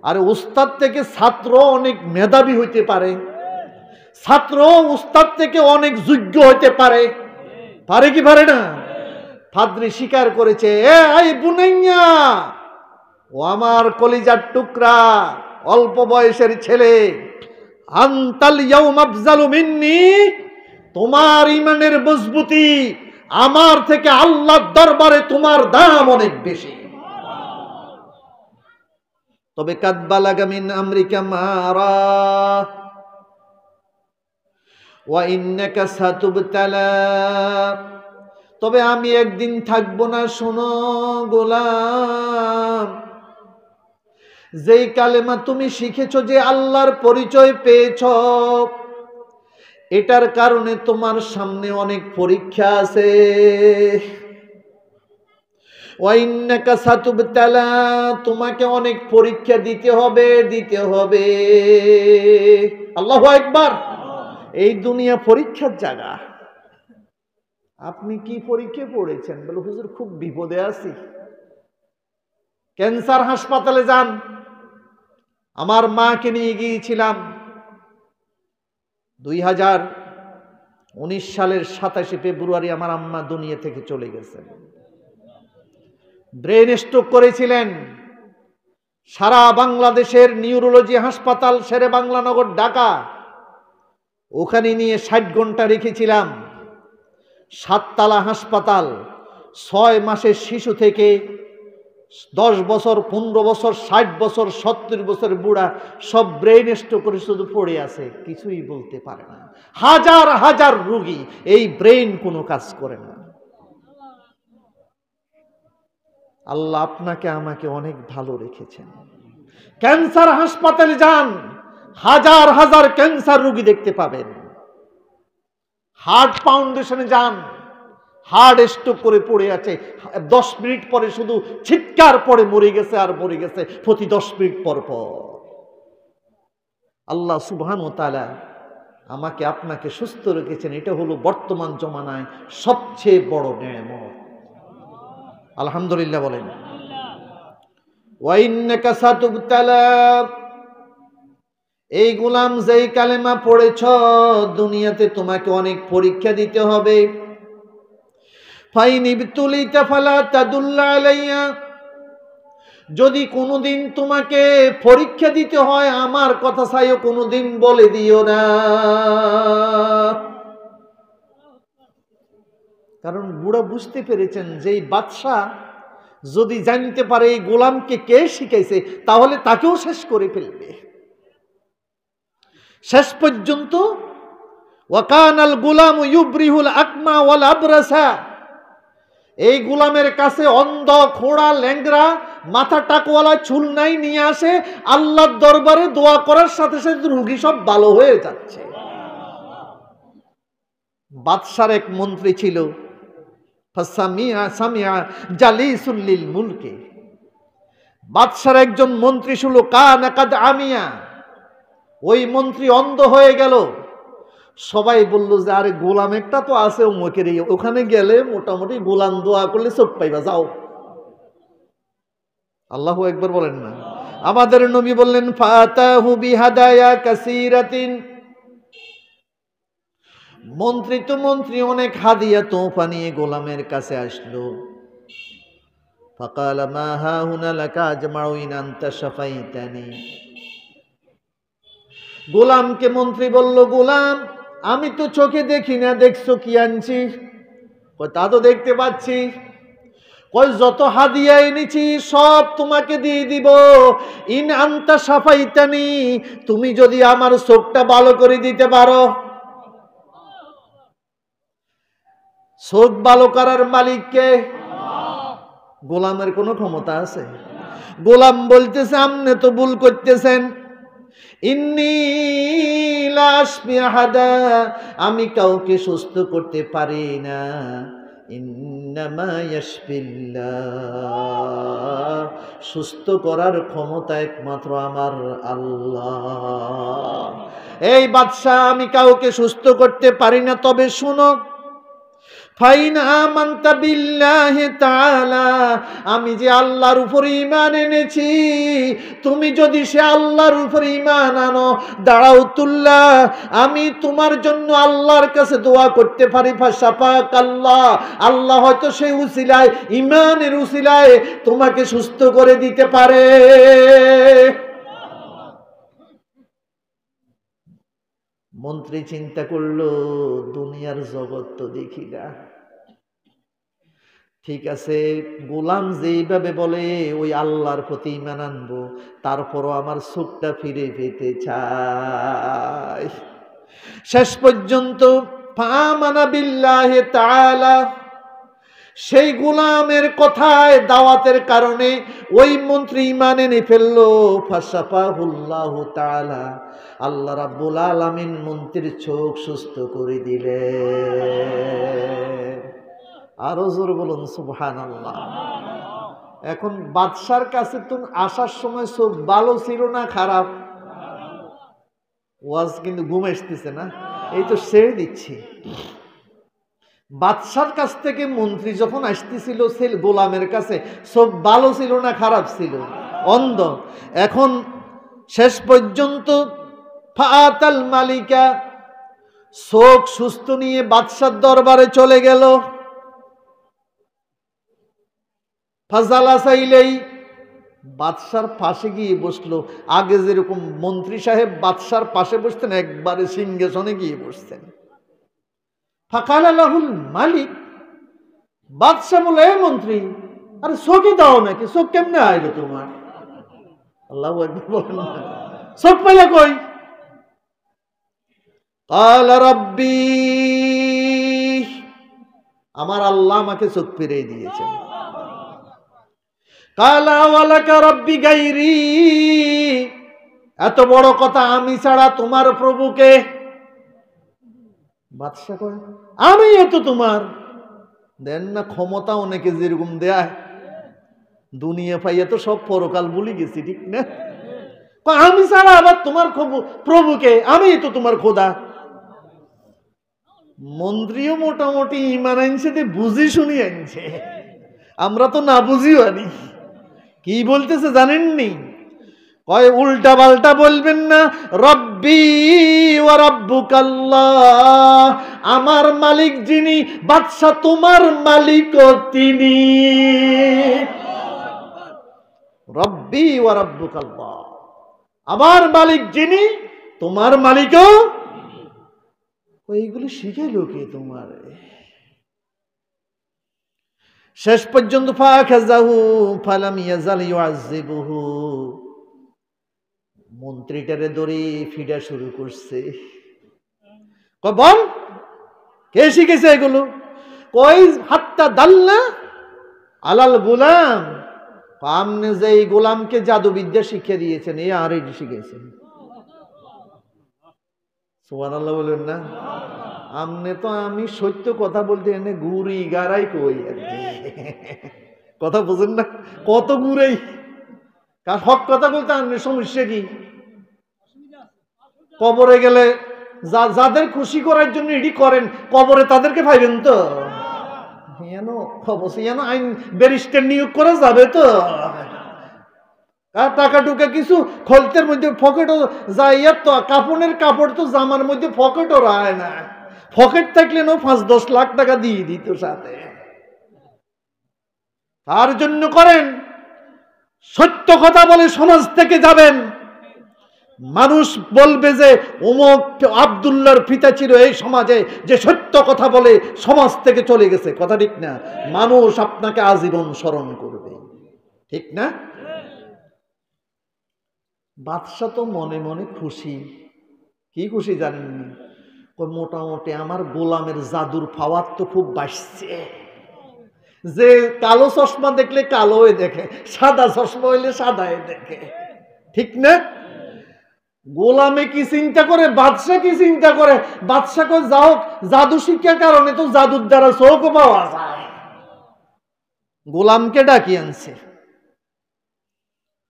আর উস্তাদ থেকে ছাত্র অনেক মেধাবী হইতে পারে, ছাত্র উস্তাদ থেকে অনেক যোগ্য হইতে পারে, পারে কি পারে না? ফাদ্রি স্বীকার করেছে, এই বুনাইয়া, ও আমার কলিজার টুকরা, অল্প বয়সের ছেলে, আনতাল ইয়াউম আফজালু মিন্নি, তোমার ইমানের মজবুতি আমার থেকে আল্লাহর দরবারে তোমার দাম অনেক বেশি। তবে কাদ বালাগা মিন আমরিকা মারা ওয়া ইন্নাকা সাতুবতালা, তবে আমি একদিন থাকবো না। শোনো গোলাম, যেই কালেমা তুমি শিখেছো, যে আল্লাহর পরিচয় পেয়েছ, এটার কারণে তোমার সামনে অনেক পরীক্ষা আছে। ওয়া ইন্নাকা সাতুবতালা, তোমাকে অনেক পরীক্ষা দিতে হবে, দিতে হবে। আল্লাহু আকবার। এই দুনিয়া পরীক্ষার জায়গা। আপনি কি পরীক্ষা পড়েছেন? বলে হুজুর খুব বিপদে আছি। ক্যান্সার হাসপাতালে যান। আমার মাকে নিয়ে গিয়েছিলাম 2019 সালের 27 ফেব্রুয়ারি আমার আম্মা দুনিয়া থেকে চলে গেছেন। ব্রেন স্ট্রোক করেছিলেন। সারা বাংলাদেশের নিউরোলজি হাসপাতাল শেরে বাংলানগর ঢাকা, ওখানে নিয়ে 60 ঘন্টা রেখেছিলাম। 7 তলা হাসপাতাল, 6 মাসের শিশু থেকে 10 বছর, 15 বছর, 60 বছর, 70 বছর বুড়া, সব ব্রেন স্ট্রোক করে শুধু পড়ে আছে, কিছুই বলতে পারে না। হাজার হাজার রোগী, এই ব্রেন কোনো কাজ করে না। আল্লাহ আপনাকে আমাকে অনেক ভালো রেখেছেন। ক্যান্সার হাসপাতালে যান, হাজার হাজার ক্যান্সার রোগী দেখতে পাবেন। হার্ট ফাউন্ডেশনে যান, হার্ট স্ট্রোক করে পড়ে আছে, 10 মিনিট পরে শুধু চিৎকার পড়ে মরে গেছে আর মরে গেছে প্রতি 10 মিনিট পর পর। আল্লাহ সুবহানাহু ওয়া তাআলা আমাকে আপনাকে সুস্থ রেখেছেন, এটা হলো বর্তমান জমানায় সবচেয়ে বড় নেয়ামত। আলহামদুলিল্লাহ বলেন। ওয়া ইন্নাকা সাতুবতালা, এই গোলাম যেই কালেমা পড়েছ, দুনিয়াতে তোমাকে অনেক পরীক্ষা দিতে হবে। ফাইন ইবতুলিতা ফালা তাদুল্লা আলাইয়া, যদি কোনোদিন তোমাকে পরীক্ষা দিতে হয় আমার কথা চাইও, কোনোদিন বলে দিও না। কারণ বুড়া বুঝতে পেরেছেন যে এই বাদশা যদি জানতে পারে এই গোলামকে কে শিখাইছে তাহলে তাকেও শেষ করে ফেলবে। শেষ পর্যন্ত ওয়াকানাল গুলাম ইউবরিহুল আকমা ওয়াল আবরাসা, এই গোলামের কাছে অন্ধ, খোড়া, ল্যাংরা, মাথা টাকওয়ালা, চুল নাই নিয়ে আসে, আল্লাহর দরবারে দোয়া করার সাথে সাথে রোগী সব ভালো হয়ে যাচ্ছে। বাদশার এক মন্ত্রী ছিল, সামিয়া জালিসুল লিল মুলকে, বাদশার একজন মন্ত্রী ছিল কানা কাদ আমিয়া, ওই মন্ত্রী অন্ধ হয়ে গেল। সবাই বলল যে আরে গোলাম একটা তো আছে অমুকের, ওখানে গেলে মোটামুটি গোলাম দোয়া করলে চোখ পাইবা, যাও। আল্লাহু আকবার বলেন না। আমাদের নবী বললেন ফাতাহু বিহাদায়া কাসীরাতিন, মন্ত্রী তো মন্ত্রী অনেক হাদিয়া তোফা নিয়ে গোলামের কাছে আসলো। ফাকালা মা হাহুনা লাকা আজমাউ ইন আনতা শাফাইতানি, গোলামকে মন্ত্রী বলল, গোলাম আমি তো চোখে দেখি না, দেখছো কি আনছি? তা তো দেখতে পাচ্ছি। কই যত হাদিয়া এনেছি সব তোমাকে দিয়ে দিব, ইন আনতা শাফাইতানি, তুমি যদি আমার চোখটা ভালো করে দিতে পারো। চোখ ভালো করার মালিক কে? গোলামের কোনো ক্ষমতা আছে? গোলাম বলতেছে আপনি তো ভুল করতেছেন, ইন্নী লা আশফি আহাদা, আমি কাউকে সুস্থ করতে পারি না, ইন্নামা ইয়াশফিল্লাহ, সুস্থ করার ক্ষমতা একমাত্র আমার আল্লাহ। এই বাদশা আমি কাউকে সুস্থ করতে পারি না, তবে শুনো, ফাইন আমানতা বিল্লাহি তাআলা, আমি যে আল্লাহর উপর ঈমান এনেছি, তুমি যদি সে আল্লাহর উপর ঈমান আনো, দাঁড়াউতুল্লাহ, আমি তোমার জন্য আল্লাহর কাছে দোয়া করতে পারি, ফাশাফাক আল্লাহ, আল্লাহ হয়তো সেই উসিলায়, ঈমানের উসিলায় তোমাকে সুস্থ করে দিতে পারে। মন্ত্রী চিন্তা করলো দুনিয়ার জগৎ তো দেখি না, ঠিক আছে গোলাম যেইভাবে বলে ওই আল্লাহর প্রতি ঈমান আনবো, তারপরও আমার চোখটা ফিরে পেতে চাই। শেষ পর্যন্ত ফামানা বিল্লাহি তাআলা, সেই গোলামের কথায় দাওয়াতের কারণে ওই মন্ত্রী ঈমান এনে ফেললো। ফাশাফাহুল্লাহু তাআলা, আল্লাহ রাব্বুল আলামিন মন্ত্রীর চোখ সুস্থ করে দিলেন। আরো জোর বলুন সুবহানাল্লাহ। এখন বাদশার কাছে তো আসার সময় চোখ ভালো ছিল না খারাপ? ওয়াজ কিন্তু ঘুম আসতেছে না, এই তো ছেড়ে দিচ্ছি। বাদশার কাছ থেকে মন্ত্রী যখন আসতেছিল সেই গোলামের কাছে চোখ ভালো ছিল না খারাপ ছিল? অন্ধ। এখন শেষ পর্যন্ত ফাতাল মালিকা, চোখ সুস্থ নিয়ে বাদশার দরবারে চলে গেল। ফাজালাসা ইলাই, বাদশার পাশে গিয়ে বসলো। আগে যেরকম মন্ত্রী সাহেব বাদশার পাশে বসতেন, একবারে সিংহাসনে গিয়ে বসতেন। ফাকালা লাহুল মালিক, বাদশা বলে এ মন্ত্রী, আরে চোখে দাও নাকি, চোখ কেমনে আইলো তোমার? আল্লাহু আকবার বলেন, চোখ পাইলা কই? কালা রাব্বি, আমার আল্লাহ আমাকে চোখ ফিরিয়ে দিয়েছেন। কালা ওয়ালাকা রাব্বি গায়রি, এত বড় কথা, আমি ছাড়া তোমার প্রভুকে? বাদশা কয় আমি তো তোমার। দেন না ক্ষমতা অনেকে যেরকম দেয়, দুনিয়া পাইয়া তো সব পরকাল ভুলে গেছি, ঠিক না? আমি ছাড়া আবার তোমার প্রভুকে? আমি তো তোমার খোদা। মন্ত্রীও মোটামুটি ইমান আনছে, বুঝি শুনি আনছে, আমরা তো না বুঝিও আনি। কি বলতেছে জানেননি? কয় উল্টা পাল্টা বলবেন না। রব্বি ওয়া রাব্বুকাল্লাহ, আমার মালিক যিনি, বাদশা তোমার মালিকও তিনি। রব্বি ওয়া রাব্বুকাল্লাহ, আমার মালিক যিনি, তোমার মালিকও। এইগুলি শিখাইলো কে তোমার? শেষ পর্যন্ত ফাখাযাহু ফালাম ইয়াজাল ইউআযিবুহু, মন্ত্রীটারে ধরে ফিডা শুরু করছে। বল কে শিখেছে এগুলো? কই হাত্তা দাল্লা আলাল গোলাম, আপনি যে এই গোলামকে জাদুবিদ্যা শিখিয়ে দিয়েছেন, এ আর এই শিখেছেন। সুবহানাল্লাহ বলেন না? আমনে তো আমি সত্য কথা বলতে এনে ঘুরি গাড়াই কই আর কি। কথা বুঝেন না? কত ঘুরেই, কার হক কথা বলতে আনলে সমস্যা কি? কবরে গেলে যাদের খুশি করার জন্য এটি করেন, কবরে তাদেরকে পাইবেন তো? অবশ্যই আইন ব্যারিস্টার নিয়োগ করা যাবে তো? টাকা টুকা কিছু খলতের মধ্যে পকেটও যাইয়া তো, কাপড়ের কাপড় তো জামার মধ্যে পকেটও রায় না। পকেট থাকলে না 5-10 লাখ টাকা দিয়ে দিত সাথে। তার জন্য করেন, সত্য কথা বলে সমাজ থেকে যাবেন। মানুষ বলবে যে অমুক আব্দুল্লাহর পিতা ছিল এই সমাজে, যে সত্য কথা বলে সমাজ থেকে চলে গেছে। কথা ঠিক না? মানুষ আপনাকে আজীবন স্মরণ করবে, ঠিক না? বাদশা তো মনে মনে খুশি। কি খুশি জানেননি? মোটামুটি আমার গোলামের জাদুর পাওয়ার তো খুব বাড়ছে। যে কালো চশমা দেখলে কালোই দেখে, সাদা চশমা হইলে সাদাই দেখে, ঠিক না? গোলামে কি চিন্তা করে, বাদশা কি চিন্তা করে? বাদশা কই যাও, জাদু শিক্ষার কারণে তো জাদুর দ্বারা চোখ পাওয়া যায়। গোলামকে ডাকি আনছে।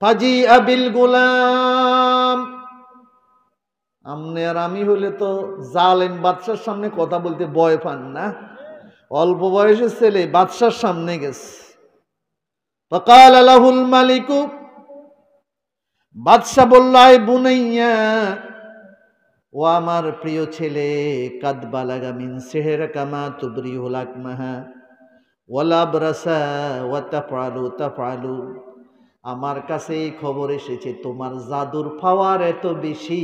ফাজি আবিল গোলাম, আমনে আর আমি হলে তো জালেম বাদশার সামনে কথা বলতে ভয় পান না? অল্প বয়সের ছেলে বাদশার সামনে গেছে। ফাকাল লাহুল মালিকু, বাদশা বলল আয় বুনাইয়া, ও আমার প্রিয় ছেলে, কাদ বালাগা মিন সিহরিকা মা তুবরিহুল আকমাহা ওয়ালা আবরাসা ওয়া তাফআলু, আমার কাছে এই খবর এসেছে তোমার জাদুর পাওয়ার এত বেশি,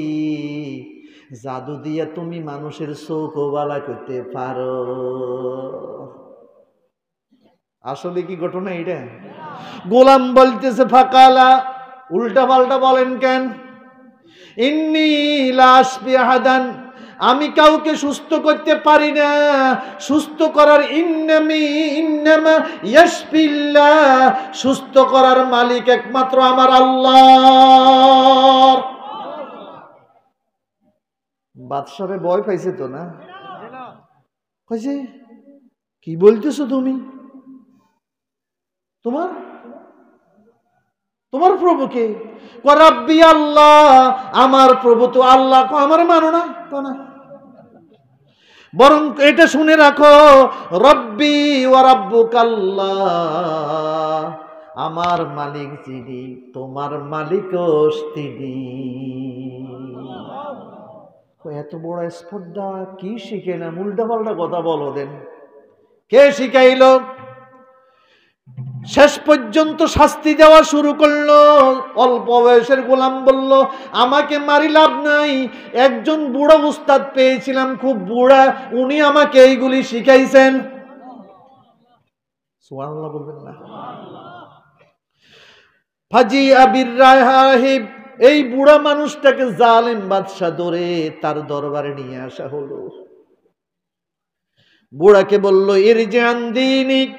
জাদু দিয়া তুমি মানুষের চোখ বালা করতে পারো। আসলে কি ঘটনা এটা? গোলাম বলতেছে ফাকালা, উল্টা পাল্টা বলেন কেন? ইন্নী লা আশফি আহাদান, আমি কাউকে সুস্থ করতে পারি না। সুস্থ করার ইন্নামা ইয়াশফিল্লাহ, সুস্থ করার মালিক একমাত্র আমার আল্লাহ। বাদশারে ভয় পাইছে তো না? কইছে কি বলতেছো তুমি? তোমার তোমার প্রভুকে? রাব্বি আল্লাহ, আমার প্রভু তো আল্লাহ। আমার মানো না? বরং এটা শুনে রাখো, রব্বি ওয়া রাব্বুকাল্লাহ, আমার মালিক যিনি, তোমার মালিকও তিনি। এত বড় স্পর্ধা কি শিখে না? উল্টা পাল্টা কথা বলো দেন। কে শিখাইল? শেষ পর্যন্ত শাস্তি দেওয়া শুরু করলো। অল্প বয়সের গোলাম বলল আমাকে মারি লাভ নাই, একজন বুড়া উস্তাদ পেয়েছিলাম, খুব বুড়া, উনি আমাকে এইগুলি শিখাইছেন। সুবহানাল্লাহ বলবেন না? ফাজি আবির রাহিব, এই বুড়া মানুষটাকে জালেম বাদশা ধরে তার দরবারে নিয়ে আসা হলো। বুড়াকে বলল ইরজি আন দীনিক,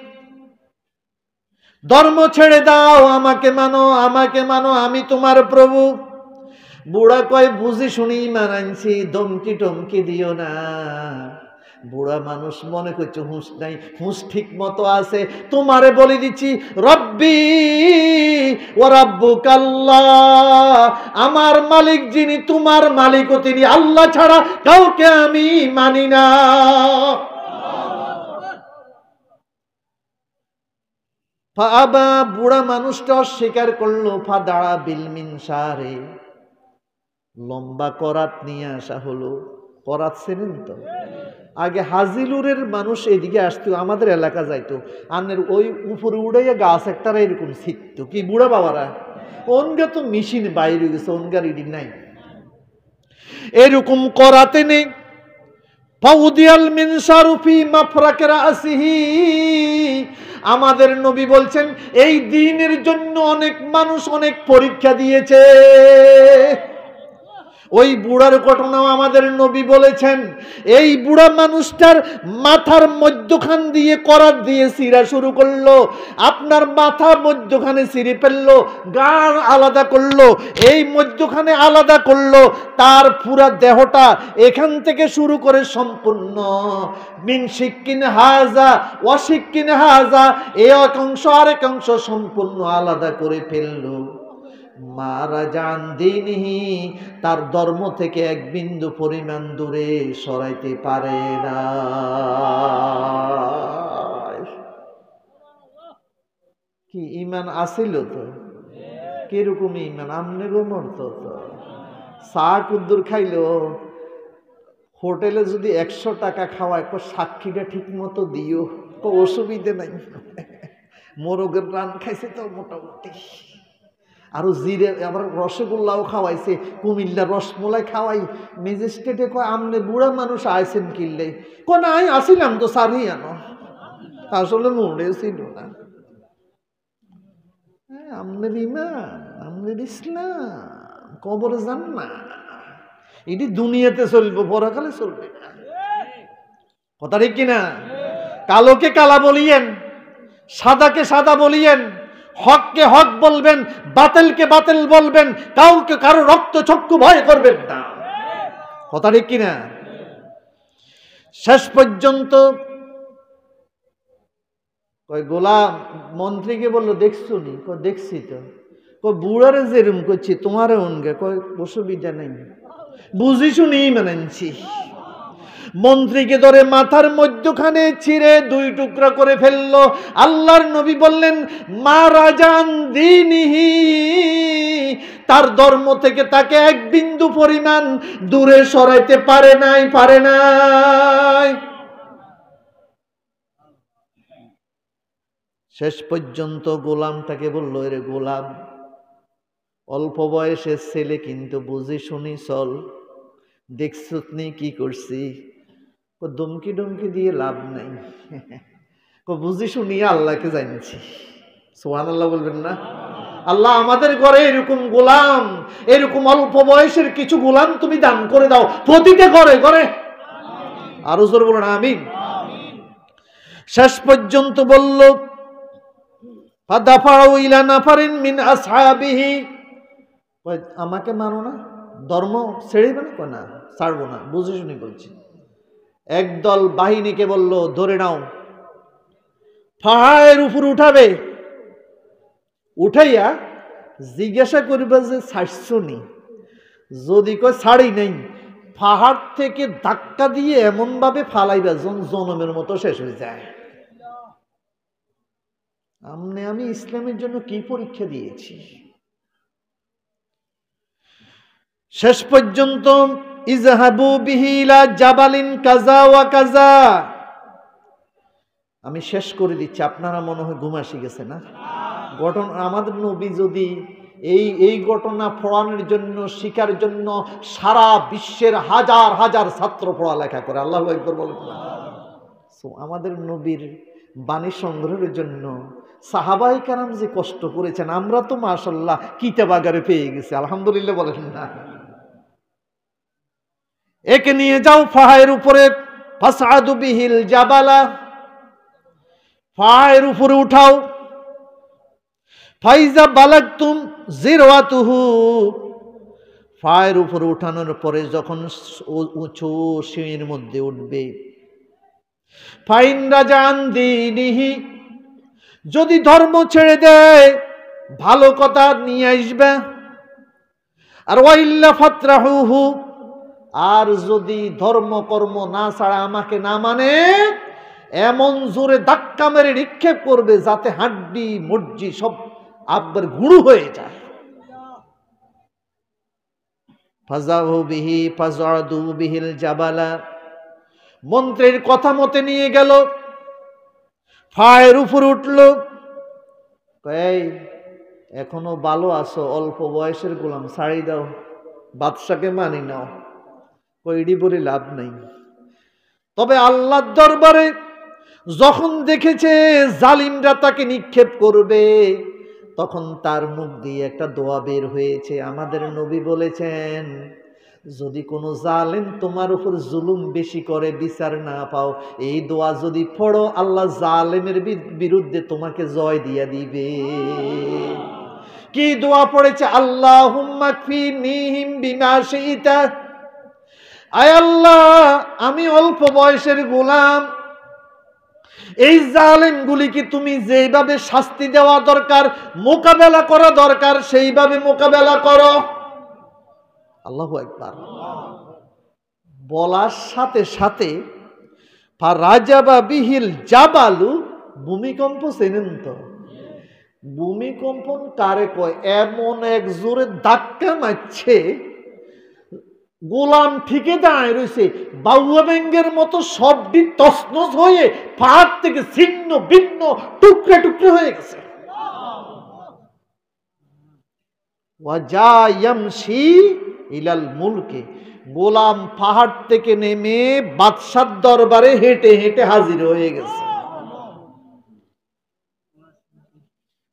ধর্ম ছেড়ে দাও, আমাকে মানো, আমাকে মানো, আমি তোমার প্রভু। বুড়া কয় বুঝি শুনি ঈমান আনছি, ধমকি টমকি দিও না। বুড়া মানুষ মনে করছে হুঁশ নাই, হুঁশ ঠিক মতো আছে। তোমারে বলে দিচ্ছি, রব্বি ওয়া রাব্বুকাল্লাহ, আমার মালিক যিনি, তোমার মালিকও তিনি, আল্লাহ ছাড়া কাউকে আমি মানি না। ফাআবা, বুড়া মানুষটা অস্বীকার করলো। ফাদাড়া বিল মিনশারে, লম্বা করাত নিয়ে আসা হলো। করাত চেনেন তো? আগে হাজিলুরের মানুষ এদিকে আসতো, আমাদের এলাকা যাইতো, আনের ওই উপরে উড়াইয়া গাছ একটা এরকম ছিটতো। কি বুড়া বাবারা, অনগা তো মেশিন বাইরে গেছে, অনগার ইডি নাই, এরকম করাতে নেই। ফাউদিয়াল মিনশারু ফি মাফরাকে রাসিহি, আমাদের নবী বলছেন এই দ্বীনের জন্য অনেক মানুষ অনেক পরীক্ষা দিয়েছে। ওই বুড়ার ঘটনাও আমাদের নবী বলেছেন। এই বুড়া মানুষটার মাথার মধ্যখান দিয়ে করাত দিয়ে চিরা শুরু করলো, আপনার মাথা মধ্যখানে চিরে ফেললো, গান আলাদা করলো, এই মধ্যখানে আলাদা করলো, তার পুরা দেহটা এখান থেকে শুরু করে সম্পূর্ণ মিন শিক্কিন হাজা ওয়াশিক্কিন হাজা, এক অংশ আরেক অংশ সম্পূর্ণ আলাদা করে ফেললো। মারা জান দিনহি, তার ধর্ম থেকে এক বিন্দু পরিমাণ দূরে সরাইতে পারে না। কি ঈমান আসিল তো? কিরকম ঈমান? আমনে গো মরতো তো চা কুদ্দুর খাইলো, হোটেলে যদি 100 টাকা খাওয়ায়, সাক্ষীটা ঠিক মতো দিও, অসুবিধে নাই, মোরগের রান খাইছে তো মোটামুটি, আরো জিরে, আবার রসগোল্লাও খাওয়াইছে, কুমিল্লার রসমলাই খাওয়াই। ম্যাজিস্ট্রেটে কয় আমনে বুড়া মানুষ আইছেন কিনলে, নাই আসিলাম তো সারি আনো, আসলে মনে ছিল না। আমনের ইমান, আমনের ইসলাম, কবরে যান না, এটি দুনিয়াতে চলবে, পরকালে চলবে না। কথা ঠিক কিনা? কালোকে কালা বলিয়েন, সাদাকে সাদা বলিয়েন, হককে হক বলবেন, বাতিলকে বাতিল বলবেন, কাউকে কারো রক্ত চক্ষু ভয় করবেন না। কথা ঠিক কিনা? শেষ পর্যন্ত গোলাম মন্ত্রীকে বললো দেখছো নি? দেখছি তো। বুড়ারে যেরম করছি তোমারে অনগে, অসুবিধা নেই, বুঝি শুনি মানাচ্ছি। মন্ত্রীকে ধরে মাথার মধ্যখানে ছিঁড়ে 2 টুকরা করে ফেললো। আল্লাহর নবী বললেন মারা জান দিনিহি, তার ধর্ম থেকে তাকে এক বিন্দু পরিমাণ দূরে সরাইতে পারে নাই। শেষ পর্যন্ত গোলামটাকে বলল, এরে গোলাম, অল্প বয়সের ছেলে কিন্তু বুঝি শুনি চল, দেখছো নি কি করছি? ধমকি ডমকি দিয়ে লাভ নাই, বুঝি শুনি আল্লাহকে জানছি। সুবহানাল্লাহ বলবেন না? আল্লাহ আমাদের ঘরে এরকম গোলাম, এরকম অল্প বয়সের কিছু গোলাম তুমি দান করে দাও প্রতিটা ঘরে ঘরে। আরো জোরে বলেন আমিন। শেষ পর্যন্ত বলল ফাদাফাউ ইলা নাফারিন মিন আসহাবিহি, আমাকে মানো না, ধর্ম ছেড়েবে না? ছাড়বো না, বুঝে শুনি বলছি। একদল বাহিনীকে বলল ধরে নাও, পাহাড়ের উপর উঠাবে, উঠাইয়া জিজ্ঞাসা করবে যে ছাড়ছো নি? যদি কয় ছাড়ি নাই, পাহাড় থেকে ধাক্কা দিয়ে এমন ভাবে ফালাইবা জনমের মতো শেষ হয়ে যায়। আমি ইসলামের জন্য কি পরীক্ষা দিয়েছি? শেষ পর্যন্ত ইজহাবু বিহি ইলা জাবালিন কাজা ওয়া কাজা, আমি শেষ করে দিচ্ছি, আপনারা মনে হয় ঘুম আসি গেছে না? ঘটনা আমাদের নবী যদি এই ঘটনা পড়ানোর জন্য, শিকার জন্য সারা বিশ্বের হাজার হাজার ছাত্র পড়ালেখা করে, আল্লাহু আকবার বলেন না? আমাদের নবীর বাণী সংগ্রহের জন্য সাহাবায়ে কেরাম যে কষ্ট করেছেন, আমরা তো মাশাআল্লাহ কিতাবাগারে পেয়ে গেছি, আলহামদুলিল্লাহ বলেন না? একে নিয়ে যাও পাহাড়ের উপরে, ফাসআদু বিহিল জাবালা, পাহাড়ের উপরে উঠাও, ফাইজা বালাগতুম জিরওয়াতুহু পায়ের উপরে উঠানোর পরে যখন উঁচু সিঁড়ির মধ্যে উঠবে, ফাইন রাজান দিনিহি, যদি ধর্ম ছেড়ে দেয় ভালো কথা নিয়ে আসবে, আর ওয়াইল্লা ফাতরাহুহু, আর যদি ধর্ম কর্ম না ছাড়া আমাকে না মানে এমন জোরে ধাক্কা মেরে নিক্ষেপ করবে যাতে হাড্ডি মজ্জি সব একবার গুঁড়ো হয়ে যায়। ফাজাহু বিহি ফাজাদু বিহিল জাবালা, মন্ত্রের কথা মতে নিয়ে গেল, ফায়ের উপর উঠল। এই এখনো ভালো আছো, অল্প বয়সের গোলাম, ছাড়ি দাও, বাদশাকে মানি নাও। কইডি বলে লাভ নাই। তবে আল্লাহর দরবারে যখন দেখেছে জালিমরা তাকে নিক্ষেপ করবে, তখন তার মুখ দিয়ে একটা দোয়া বের হয়েছে। আমাদের নবী বলেছেন, যদি কোনো জালেম তোমার উপর জুলুম বেশি করে, বিচার না পাও, এই দোয়া যদি পড়ো আল্লাহ জালেমের বিরুদ্ধে তোমাকে জয় দিয়া দিবে। কি দোয়া পড়েছে? আল্লাহুম্মা কফিনিহিম বিমা শিইতা, আয় আল্লাহ আমি অল্প বয়সের গোলাম, এই জালেমগুলিকে তুমি যেভাবে শাস্তি দেওয়া দরকার, মোকাবেলা করা দরকার, সেইভাবে মোকাবেলা করো। আল্লাহু আকবার। বলার সাথে সাথে ফারাজাবা বিহিল জাবালু, ভূমিকম্প চেনেন তো? ভূমিকম্পন কারে কয়? এমন এক জোরে ধাক্কা মারছে, গোলাম ঠিকে দাঁড়ায় রয়েছে, বাউয়া ব্যাঙ্গের মতো সবটি তছনছ হয়ে পাহাড় থেকে ছিন্ন ভিন্ন টুকরে টুকরে হয়ে গেছে। ওয়াজা ইয়ামশি ইলাল মুলকে, গোলাম পাহাড় থেকে নেমে বাদশার দরবারে হেঁটে হেঁটে হাজির হয়ে গেছে।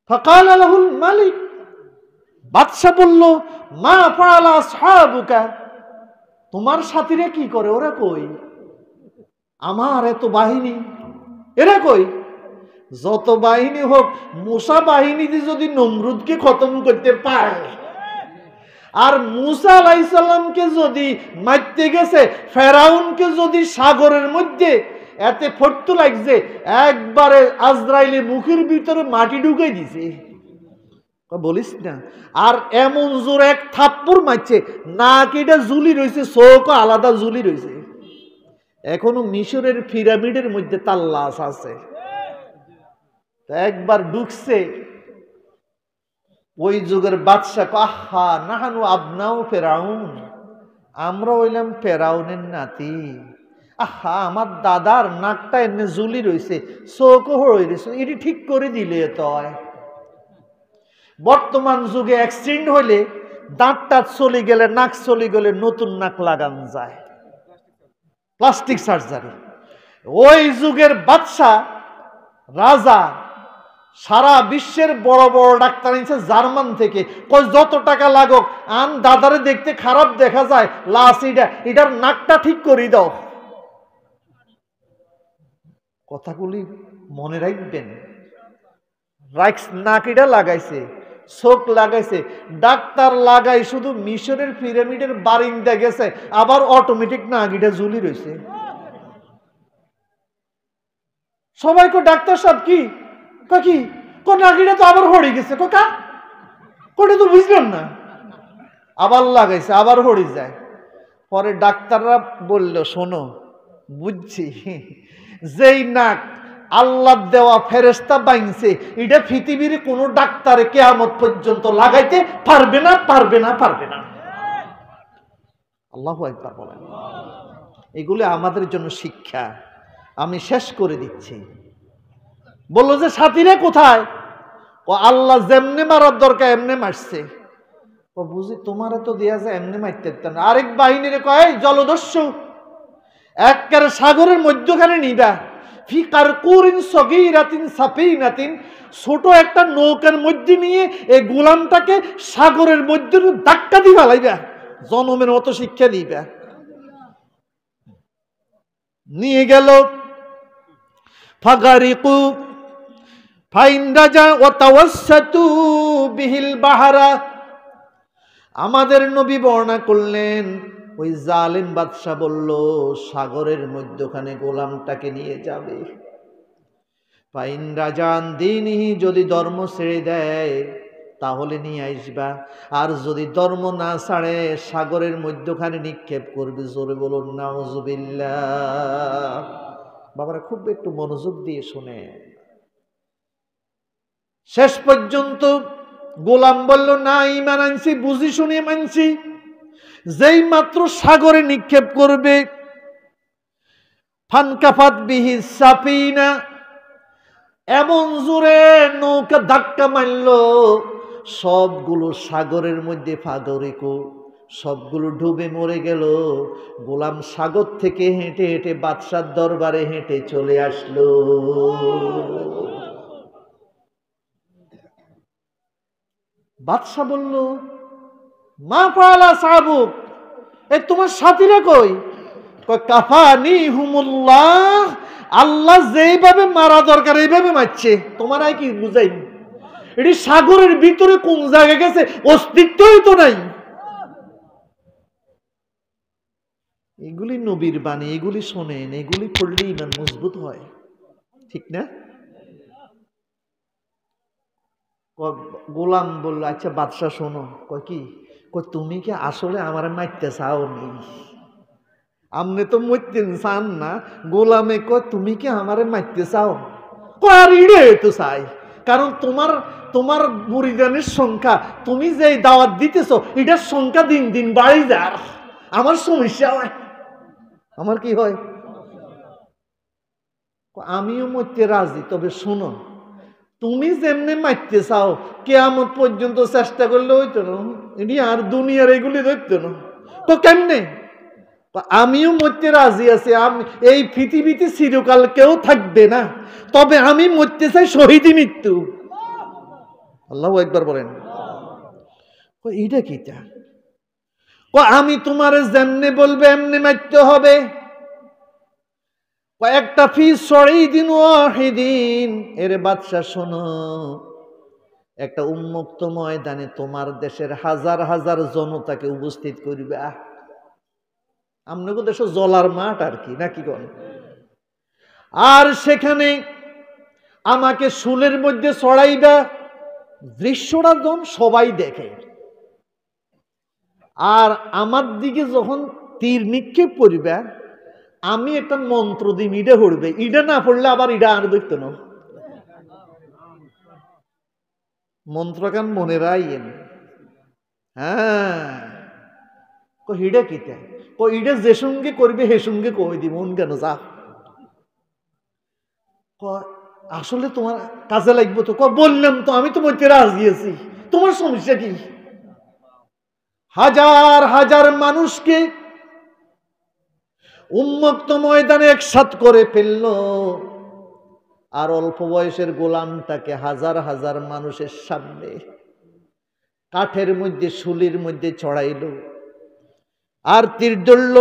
ফাকালা লাহুল মালিক, বাদশা বলল, মা ফাআলা আসহাবুকা, তোমার সাথীরা কি করে? ওরা কই? আমার এত বাহিনী, এরা কই? যত বাহিনী হোক, মুসা বাহিনীতে যদি নমরুদকে খতম করতে পারে, আর মুসা আলাইহিস সালামকে যদি মারতে গেছে, ফেরাউনকে যদি সাগরের মধ্যে এতে ফট্টু লাগছে, একবারে আজরাইলে মুখের ভিতরে মাটি ঢুকাই দিছে, বলিস না। আর এমন জোর এক থাপ্পড় মারছে, নাক এটা জুলি রয়েছে, চোখ আলাদা জুলি রয়েছে। এখনো মিশরের পিরামিডের মধ্যে তার লাশ আছে। একবার ঢুকছে, ওই যুগের বাদশা, আহা নাহানু আবনাউ ফেরাউন, আমরা হইলাম ফেরাউনের নাতি। আহা আমার দাদার নাকটা এমনি জুলি রয়েছে, চোখও হয়ে রয়েছে, এটি ঠিক করে দিলে তয়। বর্তমান যুগে অ্যাক্সিডেন্ট হইলে দাঁতটা চলে গেলে, নাক চলে গেলে নতুন নাক লাগান যায়, প্লাস্টিক সার্জারি। ওই যুগের বাদশা রাজা সারা বিশ্বের বড় বড় ডাক্তার এনেছে জার্মান থেকে, যত টাকা লাগুক, আন দাদারে দেখতে খারাপ দেখা যায়, লাশ এটার নাকটা ঠিক করে দাও। কথাগুলি মনে রাখবেন। রাইক্স নাক এটা লাগাইছে, চোখ লাগাইছে, ডাক্তার লাগাই শুধু মিশরের পিরামিডের বারিন্দা গেছে, আবার অটোমেটিক নাক এটা ঝুলি রয়েছে। সবাইকে ডাক্তার সাহেব কি কি নাকিটা তো আবার হড়ে গেছে, কোকা কোটা তো বুঝলাম না, আবার লাগাইছে, আবার হড়ে যায়। পরে ডাক্তাররা বলল, শোনো বুঝছি, যেই নাক আল্লাহ দেওয়া ফেরেশতা বাইনছে, এটা পৃথিবীর কোন ডাক্তারে কিয়ামত পর্যন্ত লাগাইতে পারবে না, পারবে না, পারবে না। আল্লাহু আকবার বলেন। এগুলো আমাদের জন্য শিক্ষা। আমি শেষ করে দিচ্ছি। বললো যে সাথীরা কোথায়? ও আল্লাহ যেমনে মারার দরকার এমনে মারছে। ও বুঝি তোমার তো দেয়া যায় এমনি মারতে পারতেন। আরেক বাহিনীরে কয়, জলদস্যু একবারে সাগরের মধ্যখানে নিবা, ফিকার কুরিন সগীরাতিন সাফিনাতিন, ছোট একটা নৌকার মধ্যে নিয়ে এই গোলামটাকে সাগরের মধ্যে ধাক্কা দিয়ে ফেলাইবা, জনমের মতো শিক্ষা দিবা। নিয়ে গেল, ফাগারিকু ফাইন রাজা ওয়া তাওয়াসসাতু বিহিল বাহারা, আমাদের নবী বর্ণনা করলেন, ওই জালেম বাদশা বলল, সাগরের মধ্যখানে গোলামটাকে নিয়ে যাবে। ফাইন রাজান দিনহি, যদি ধর্ম ছেড়ে দেয় তাহলে নিয়ে আসবা, আর যদি ধর্ম না ছাড়ে সাগরের মধ্যখানে নিক্ষেপ করবে। জোরে বলুন নাউজুবিল্লাহ। বাবারা খুব একটু মনোযোগ দিয়ে শুনে। শেষ পর্যন্ত গোলাম বলল, না, ঈমান আনছি, বুঝি শুনে মানছি। যেই মাত্র সাগরে নিক্ষেপ করবে, ফানকাফাত বিহি সাফিনা, এমন জোরে নৌকা ধাক্কা মারল, সবগুলো সাগরের মধ্যে ফাগরিকো, সবগুলো ডুবে মরে গেল। গোলাম সাগর থেকে হেঁটে হেঁটে বাদশার দরবারে হেঁটে চলে আসলো। বাদশা বলল, মা ফাআলা সাহাবুক, তোমার সাথীরা কই? কাফানি হুমুল্লাহ, আল্লাহ যেইভাবে মারা দরকার এইভাবে মারছে, তোমার আর কি বুঝাই? এটি সাগরের ভিতরে কোন জায়গায় গেছে, অস্তিত্বই তো নাই। এগুলি নবীর বাণী, এগুলি শোনেন, এগুলি পড়লে ঈমান মজবুত হয়, ঠিক না? গোলাম বলল, আচ্ছা বাদশা শোনো। কয় কি? কয় তুমি কি আসলে আমার মারতে চাও নি? আমনে তো মরতেন চান না। গোলামে কয়, তুমি কি আমারে মারতে চাও? কয়, আর ইড়ে তো চাই, কারণ তোমার মুরিদানের সংখ্যা, তুমি যে দাওয়াত দিতেছ এটার সংখ্যা দিন দিন বাড়ি যায়, আমার সমস্যা হয়। আমার কি হয়? আমিও মরতে রাজি, তবে শোনো, তুমি যেমনি মারতে চাও কিয়ামত পর্যন্ত চেষ্টা করলে হইতো না, এটি আর দুনিয়ার এগুলি ধরতো না। তো কেমনে? আমিও মরতে রাজি আছি, আমি এই পৃথিবীতে চিরকাল কেউ থাকবে না, তবে আমি মরতে চাই শহীদি মৃত্যু। আল্লাহু আকবার বলেন। এইটা কিটা? আমি তোমার যেমনি বলবে এমনি মারতে হবে। কয়েকটা ফি শহীদিন ওয়াহিদিন, এর বাদশা শোনো, একটা উন্মুক্ত ময়দানে তোমার দেশের হাজার হাজার জনতাকে উপস্থিত করবে। আপনাদের দেশে জলার মাঠ আর কি, নাকি কোন? আর সেখানে আমাকে শুলের মধ্যে চড়াইবা, দৃশ্যটা যখন সবাই দেখে, আর আমার দিকে যখন তীর নিক্ষেপ করিবা, আমি একটা মন্ত্র দিই, ইডা পড়বে, ইডা না পড়লে আবার ইডা আর দেখতো না। মন্ত্রকান মনে রাখেন। হ্যাঁ, হিডা কিটা? ইডা যে সঙ্গে করবে হে সঙ্গে কই দিব, কেন যা আসলে তোমার কাজে লাগবো তো। বললাম তো, আমি তো মধ্যে রাজি আছি, তোমার সমস্যা কি? হাজার হাজার মানুষকে উন্মুক্ত ময়দানে একসাথ করে ফেলল, আর অল্প বয়সের গোলামটাকে হাজার হাজার মানুষের সামনে কাঠের মধ্যে শুলির মধ্যে চড়াইল, আর তীর ধরল।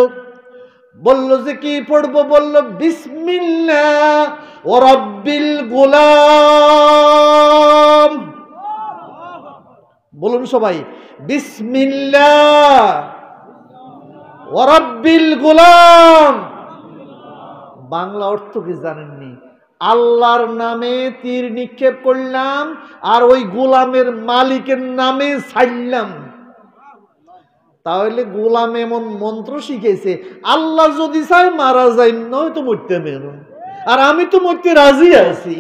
বলল যে কি পড়বো? বলল বিসমিল্লাহ ওয়া রাব্বিল গোলাম। বলুন সবাই, বিসমিল্লাহ ওয়া রাব্বিল গোলাম। বাংলা অর্থ কি জানেননি? আল্লাহর নামে তীর নিক্ষেপ করলাম, আর ওই গোলামের মালিকের নামে ছাড়লাম। তাহলে গোলাম এমন মন্ত্র শিখেছে, আল্লাহ যদি চায় মারা যায়, নয়তো মরতে মেন, আর আমি তো মরতে রাজি আছি।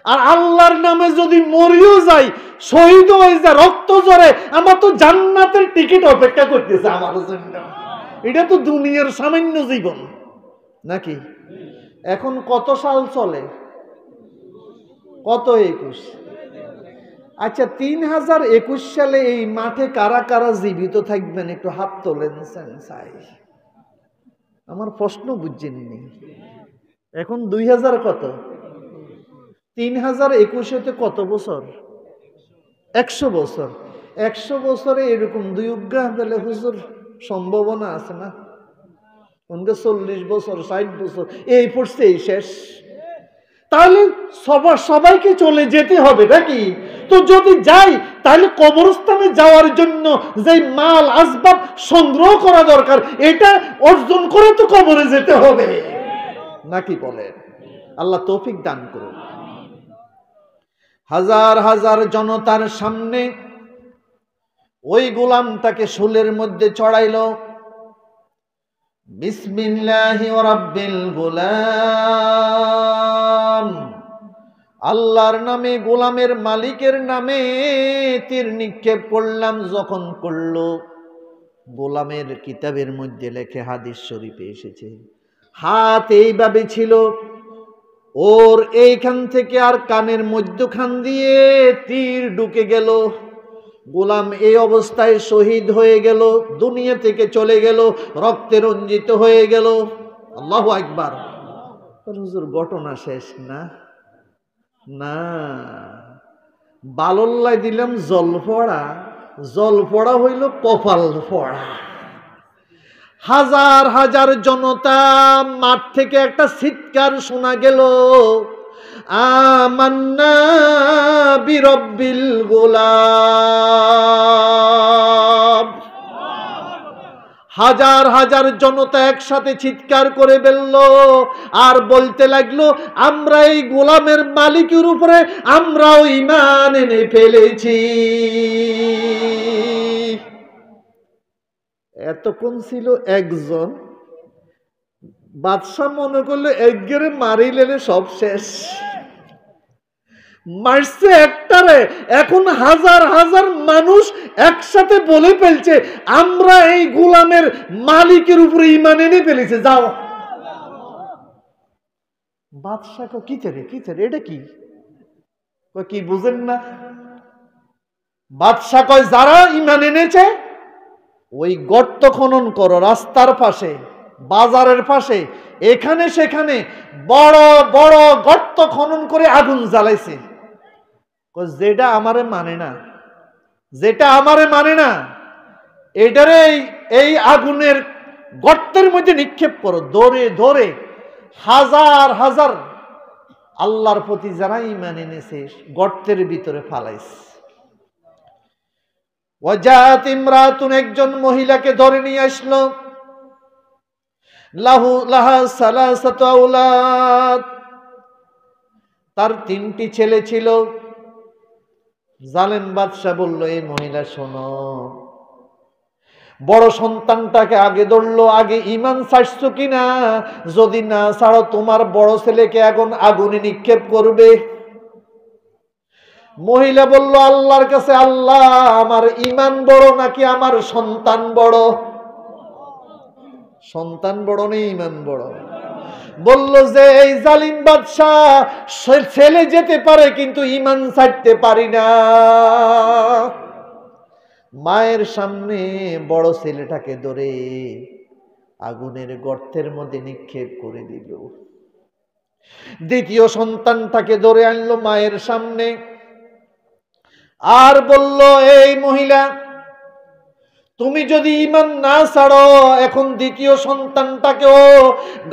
আর আল্লাহর নামে যদি মরিও যাই, শহীদ হয়ে যায়, রক্ত ঝরে, আমার তো জান্নাতের টিকিট অপেক্ষা করতেছে আমার জন্য। এটা তো দুনিয়ার সামান্য জীবন, নাকি? এখন কত সাল চলে? কত? 21। আচ্ছা, 3021 সালে এই মাঠে কারা কারা জীবিত থাকবেন? একটু হাত তোলেন চাই। আমার প্রশ্ন বুঝছেননি? এখন 2000 কত? 3021-তে কত বছর? 100 বছর। 100 বছরে এরকম দুই উজ্ঞা পেলে হুজুর সম্ভাবনা আছে না? উনকে 40 বছর 60 বছর এই পড়ছে, এই শেষ। তাহলে সবাইকে চলে যেতে হবে নাকি? তো যদি যাই তাহলে কবরস্থানে যাওয়ার জন্য যে মাল আসবাব সংগ্রহ করা দরকার এটা অর্জন করে তো কবরে যেতে হবে নাকি বলেন? আল্লাহ তৌফিক দান করুন। হাজার হাজার জনতার সামনে ওই গোলামটাকে শুলের মধ্যে চড়াইল। বিসমিল্লাহি ওয়া রাব্বিল গোলাম, আল্লাহর নামে গোলামের মালিকের নামে তীর নিক্ষেপ করলাম। যখন করল, গোলামের কিতাবের মধ্যে লেখে, হাদিস শরীফে এসেছে, হাত এইভাবে ছিল, ওর এইখান থেকে আর কানের মধ্যখান দিয়ে তীর ঢুকে গেল। গোলাম এই অবস্থায় শহীদ হয়ে গেল, দুনিয়া থেকে চলে গেল, রক্তে রঞ্জিত হয়ে গেল। আল্লাহু আকবার। হুজুর ঘটনা শেষ না? না, বালল্লাই দিলাম জল পড়া, জল পড়া হইল কপাল পড়া। হাজার হাজার জনতা, মাঠ থেকে একটা চিৎকার শোনা গেল, আমান্না বিরব্বিল গোলাম। হাজার হাজার জনতা একসাথে চিৎকার করে বলল আর বলতে লাগলো, আমরা এই গোলামের মালিকের উপরে আমরাও ঈমান এনে ফেলেছি। এতক্ষণ ছিল একজন, বাদশা মনে করলো একগেরে মারি লেলে সব শেষ, মারছে একটারে, এখন হাজার হাজার মানুষ একসাথে বলে ফেলছে আমরা এই গোলামের মালিকের উপরে ঈমান এনে ফেলেছে, যাও। বাদশা কয় কি রে এটা কি? কি বুঝেন না? বাদশা কয় যারা ঈমান এনেছে ওই গর্ত খনন করো, রাস্তার পাশে, বাজারের পাশে, এখানে সেখানে বড় বড় গর্ত খনন করে আগুন জ্বালাইছে। যেটা আমারে মানে না, যেটা আমারে মানে না, এটারে এই আগুনের গর্তের মধ্যে নিক্ষেপ করো, ধরে ধরে হাজার হাজার আল্লাহর প্রতি যারা ঈমান এনেছে গর্তের ভিতরে ফালাইছে। ওয়াজাত ইমরাতুন, একজন মহিলাকে ধরে নিয়ে আসলো, লাহা সালাসাতু আওলাদ, তার 3টি ছেলে ছিল। জালেম বাদশা বলল, এই মহিলা শোনো, বড় সন্তানটাকে আগে ধরলো, আগে ঈমান ছাড়ছো কিনা, যদি না ছাড়ো তোমার বড় ছেলেকে এখন আগুনে নিক্ষেপ করবে। মহিলা বলল, আল্লাহর কাছে, আল্লাহ আমার ঈমান বড় নাকি আমার সন্তান বড়? সন্তান বড় না ঈমান বড়? বলল যে এই জালিম বাদশা, ছেলে যেতে পারে কিন্তু ঈমান ছাড়তে পারি না। মায়ের সামনে বড় ছেলেটাকে ধরে আগুনের গর্তের মধ্যে নিক্ষেপ করে দিল। দ্বিতীয় সন্তানটাকে ধরে আনলো মায়ের সামনে, আর বলল, এই মহিলা তুমি যদি ঈমান না ছাড়ো, এখন দ্বিতীয় সন্তানটাকেও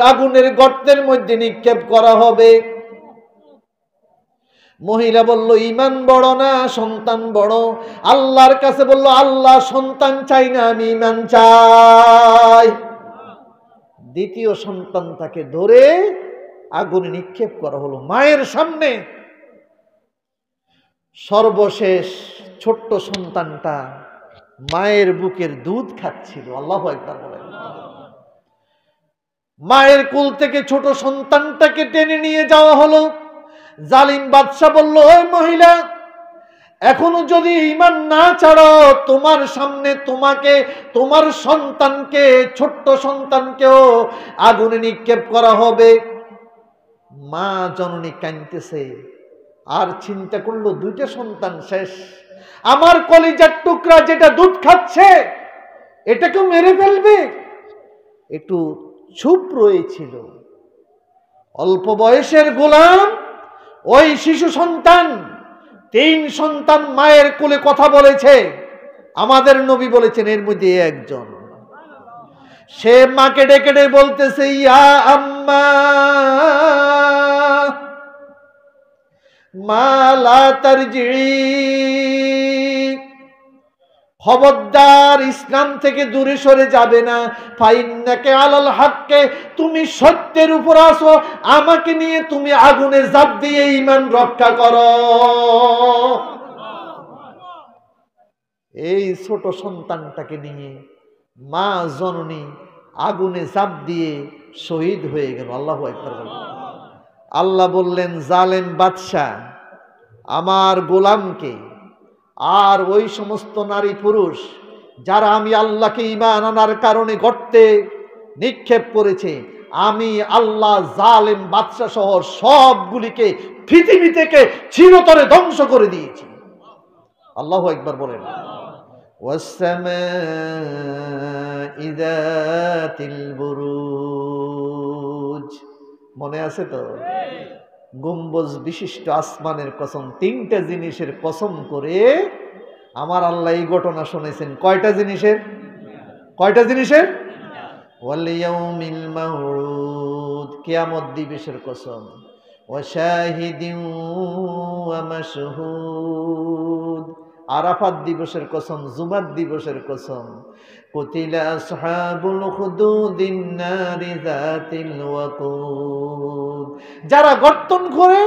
আগুনের গর্তের মধ্যে নিক্ষেপ করা হবে। মহিলা বলল, ঈমান বড় না সন্তান বড়? আল্লাহর কাছে বলল, আল্লাহ সন্তান চাই না, আমি ঈমান চাই। দ্বিতীয় সন্তানটাকে ধরে আগুনে নিক্ষেপ করা হলো মায়ের সামনে। সর্বশেষ ছোট্ট সন্তানটা মায়ের বুকের দুধ খাচ্ছিল। আল্লাহু আকবার বলেন। মায়ের কোল থেকে ছোট সন্তানটাকে টেনে নিয়ে যাওয়া হলো। জালিম বাদশা বলল, ওই মহিলা এখনো যদি ঈমান না ছাড়ো, তোমার সামনে তোমাকে, তোমার সন্তানকে, ছোট্ট সন্তানকেও আগুনে নিক্ষেপ করা হবে। মা জননী কাঁদতেছে আর চিন্তা করলো, 2টা সন্তান শেষ, আমার কলিজার টুকরা যেটা দুধ খাচ্ছে এটাকেও মেরে ফেলবে। একটু চুপ রয়েছিল। অল্প বয়সের গোলাম, ওই শিশু সন্তান, 3 সন্তান মায়ের কোলে কথা বলেছে। আমাদের নবী বলেছেন এর মধ্যে একজন, সে মাকে ডেকে ডেকে বলতেছে, ইয়া আম্মা, মা লা তারজিই, খবরদার ইসলাম থেকে দূরে সরে যাবে না। ফাইন্নাকা আলাল হাক্কে, তুমি সত্যের উপর আছো, আমাকে নিয়ে তুমি আগুনে ঝাঁপ দিয়ে ঈমান রক্ষা করো। এই ছোট সন্তানটাকে নিয়ে মা জননী আগুনে ঝাঁপ দিয়ে শহীদ হয়ে গেল। আল্লাহু আকবার বলেন। আল্লাহ বললেন, জালেম বাদশা আমার গোলামকে আর ওই সমস্ত নারী পুরুষ যারা আমি আল্লাহকে ঈমান আনার কারণে গর্তে নিক্ষেপ করেছে, আমি আল্লাহ জালেম বাদশা সহ সবগুলিকে পৃথিবী থেকে চিরতরে ধ্বংস করে দিয়েছি। আল্লাহু আকবার বলেন। ওয়াসসামাই যাতিল বুরুজ, মনে আছে তো? গম্বুজ বিশিষ্ট আসমানের কসম, তিনটা জিনিসের কসম করে আমার আল্লাহ এই ঘটনা শুনেছেন। কয়টা জিনিসের? কয়টা জিনিসের? ওয়াল ইয়াউমিল মাউউদ, কিয়ামত দিবসের কসম। ওয়া শাহিদিন ওয়া মাশহুদ, আরাফাত দিবসের কসম, জুমার দিবসের কসম। কুতিলা আসহাবুল খুদুদিন নারি যাতিল ওয়াকুদ, যারা গর্তন করে,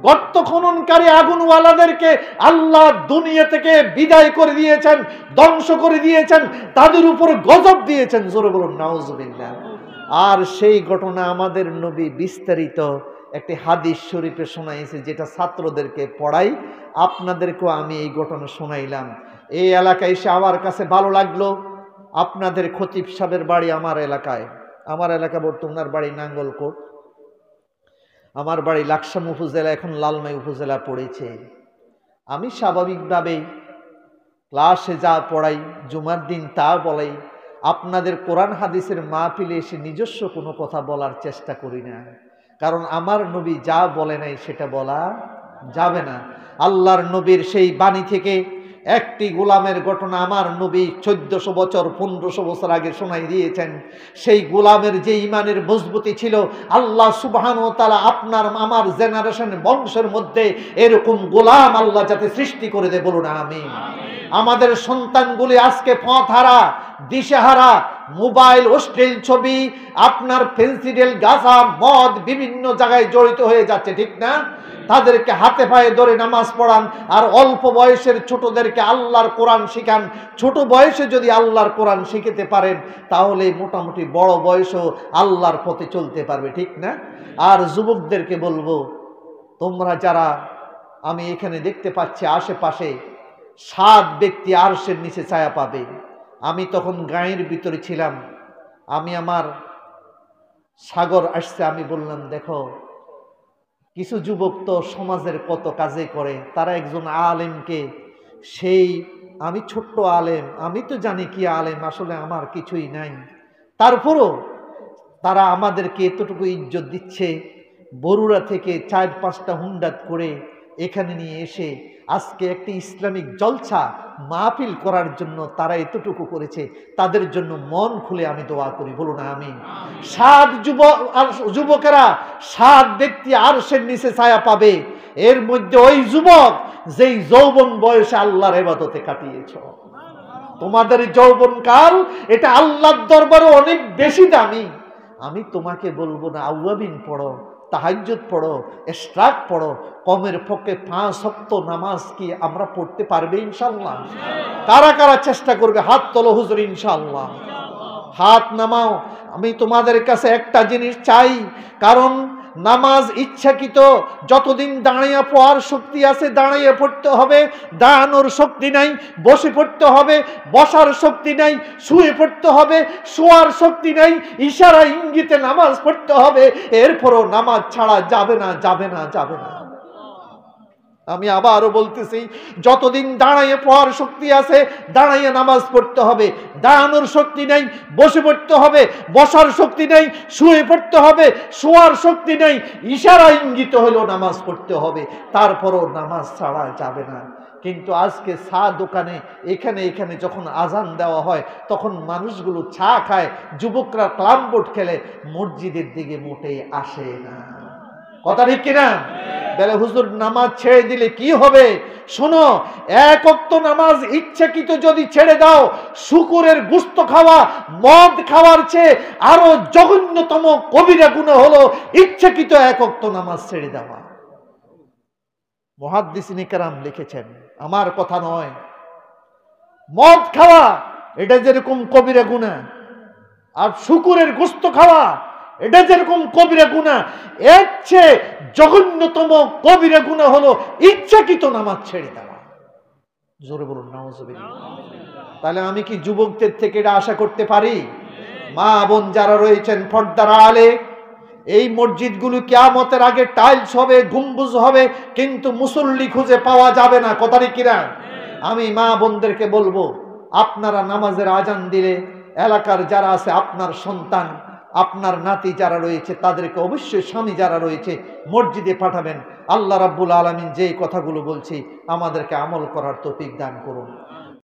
গর্ত খননকারী আগুনওয়ালাদেরকে আল্লাহ দুনিয়া থেকে বিদায় করে দিয়েছেন, ধ্বংস করে দিয়েছেন, তাদের উপর গজব দিয়েছেন। জোরে বলুন নাউজুবিল্লাহ। আর সেই ঘটনা আমাদের নবী বিস্তারিত একটি হাদিস শরীফে শোনাইছে, যেটা ছাত্রদেরকে পড়াই, আপনাদেরকেও আমি এই ঘটনা শোনাইলাম। এই এলাকায় এসে আমার কাছে ভালো লাগলো। আপনাদের খতিব সাহেবের বাড়ি আমার এলাকায়, আমার এলাকা বর্তমানের বাড়ি নাঙ্গলকোট, আমার বাড়ি লাকসাম উপজেলা, এখন লালমাই উপজেলা পড়েছে। আমি স্বাভাবিকভাবেই ক্লাসে যা পড়াই, জুমার দিন তা বলাই, আপনাদের কোরআন হাদিসের মাহফিলে এসে নিজস্ব কোনো কথা বলার চেষ্টা করি না, কারণ আমার নবী যা বলে নাই সেটা বলা যাবে না। আল্লাহর নবীর সেই বাণী থেকে একটি গোলামের ঘটনা আমার নবী 1400 বছর 1500 বছর আগে শোনাই দিয়েছেন। সেই গোলামের যে ইমানের মজবুতি ছিল, আল্লাহ সুবহানাহু ওয়া তাআলা আপনার আমার জেনারেশন বংশের মধ্যে এরকম গোলাম আল্লাহ যাতে সৃষ্টি করে দেয়, বলুন আমিন। আমাদের সন্তানগুলি আজকে পথহারা, দিশেহারা, মোবাইল, অশ্লীল ছবি, আপনার ফেন্সিডেল, গাঁজা, মদ বিভিন্ন জায়গায় জড়িত হয়ে যাচ্ছে, ঠিক না? তাদেরকে হাতে পায়ে ধরে নামাজ পড়ান, আর অল্প বয়সের ছোটদেরকে আল্লাহর কোরআন শিখান। ছোট বয়সে যদি আল্লাহর কোরআন শিখতে পারেন, তাহলে মোটামুটি বড় বয়সেও আল্লাহর পথে চলতে পারবে, ঠিক না? আর যুবকদেরকে বলবো, তোমরা যারা আমি এখানে দেখতে পাচ্ছি আশেপাশে 7 ব্যক্তি আরশের নিচে ছায়া পাবে। আমি তখন গাঁয়ের ভিতরে ছিলাম, আমি আমার সাগর আসছে, আমি বললাম, দেখো কিছু যুবক তো সমাজের কত কাজে করে, তারা একজন আলেমকে, সেই আমি ছোট্ট আলেম, আমি তো জানি কি আলেম, আসলে আমার কিছুই নাই, তারপরও তারা আমাদেরকে এতটুকু ইজ্জত দিচ্ছে। বরুড়া থেকে 4-5টা হুন্ডাত করে এখানে নিয়ে এসে আজকে একটি ইসলামিক জলসা মাহফিল করার জন্য তারা এতটুকু করেছে। তাদের জন্য মন খুলে আমি দোয়া করি, বলুন আমিন। 7 যুবকেরা 7 ব্যক্তি আরশের নিচে ছায়া পাবে। এর মধ্যে ওই যুবক যেই যৌবন বয়সে আল্লাহর ইবাদতে কাটিয়েছ। তোমাদের যৌবন কাল এটা আল্লাহর দরবারে অনেক বেশি দামি। আমি তোমাকে বলবো না আউয়াবিন পড়ো, তাহাজ্জুদ পড়ো, ইশরাক পড়ো, কমের পক্ষে 5 ওয়াক্ত নামাজ কি আমরা পড়তে পারবে ইনশাআল্লাহ? কারা কারা চেষ্টা করবে? হাত তোলো হুজুর, ইনশাআল্লাহ হাত নামাও। আমি তোমাদের কাছে একটা জিনিস চাই, কারণ নামাজ ইচ্ছাকৃত, যতদিন দাঁড়িয়ে পড়ার শক্তি আছে দাঁড়িয়ে পড়তে হবে, দাঁড়ানোর শক্তি নাই বসে পড়তে হবে, বসার শক্তি নাই শুয়ে পড়তে হবে, শোয়ার শক্তি নাই ইশারা ইঙ্গিতে নামাজ পড়তে হবে। এরপরও নামাজ ছাড়া যাবে না, যাবে না, যাবে না। আমি আবারও বলতেছি, যতদিন দাঁড়াইয়ে পড়ার শক্তি আছে দাঁড়াইয়ে নামাজ পড়তে হবে, দাঁড়ানোর শক্তি নাই বসে পড়তে হবে, বসার শক্তি নাই শুয়ে পড়তে হবে, শোয়ার শক্তি নাই ইশারা ইঙ্গিত হলেও নামাজ পড়তে হবে, তারপরও নামাজ ছাড়া যাবে না। কিন্তু আজকে চা দোকানে এখানে এখানে যখন আজান দেওয়া হয় তখন মানুষগুলো চা খায়, যুবকরা ক্লাম বোর্ড খেলে, মসজিদের দিকে মোটেই আসে না। কথা ঠিক কিনা? বলে হুজুর নামাজ ছেড়ে দিলে কি হবে? শোনো, এক ওয়াক্ত নামাজ ইচ্ছাকৃত যদি ছেড়ে দাও, শুকুরের গোশত খাওয়া মদ খাওয়ার চেয়ে আরো জঘন্যতম কবিরা গুনাহ হলো ইচ্ছাকৃত এক ওয়াক্ত নামাজ ছেড়ে দেওয়া। মুহাদ্দিসিনে কেরাম লিখেছেন, আমার কথা নয়। মদ খাওয়া এটা যেরকম কবিরা গুনাহ, আর শুকুরের গোশত খাওয়া এটা যেরকম কবিরা গুনাহ, এর চেয়ে জঘন্যতম কবিরা গুনাহ হলো ইচ্ছাকৃত নামাজ ছেড়ে দেওয়া। জোরে বলুন নাউজুবিল্লাহ। তাহলে আমি কি যুবকদের থেকে এটা আশা করতে পারি? মা বোন যারা রয়েছেন পর্দার আড়ালে, এই মসজিদগুলো কিয়ামতের আগে টাইলস হবে, গম্বুজ হবে, কিন্তু মুসল্লি খুঁজে পাওয়া যাবে না। কথাটি কিনা? আমি মা বোনদেরকে বলবো, আপনারা নামাজের আজান দিলে এলাকার যারা আছে, আপনার সন্তান, আপনার নাতি যারা রয়েছে, তাদেরকে অবশ্যই স্বামী যারা রয়েছে মসজিদে পাঠাবেন। আল্লাহ রাব্বুল আলামিন যেই কথাগুলো বলছি আমাদেরকে আমল করার তৌফিক দান করুন।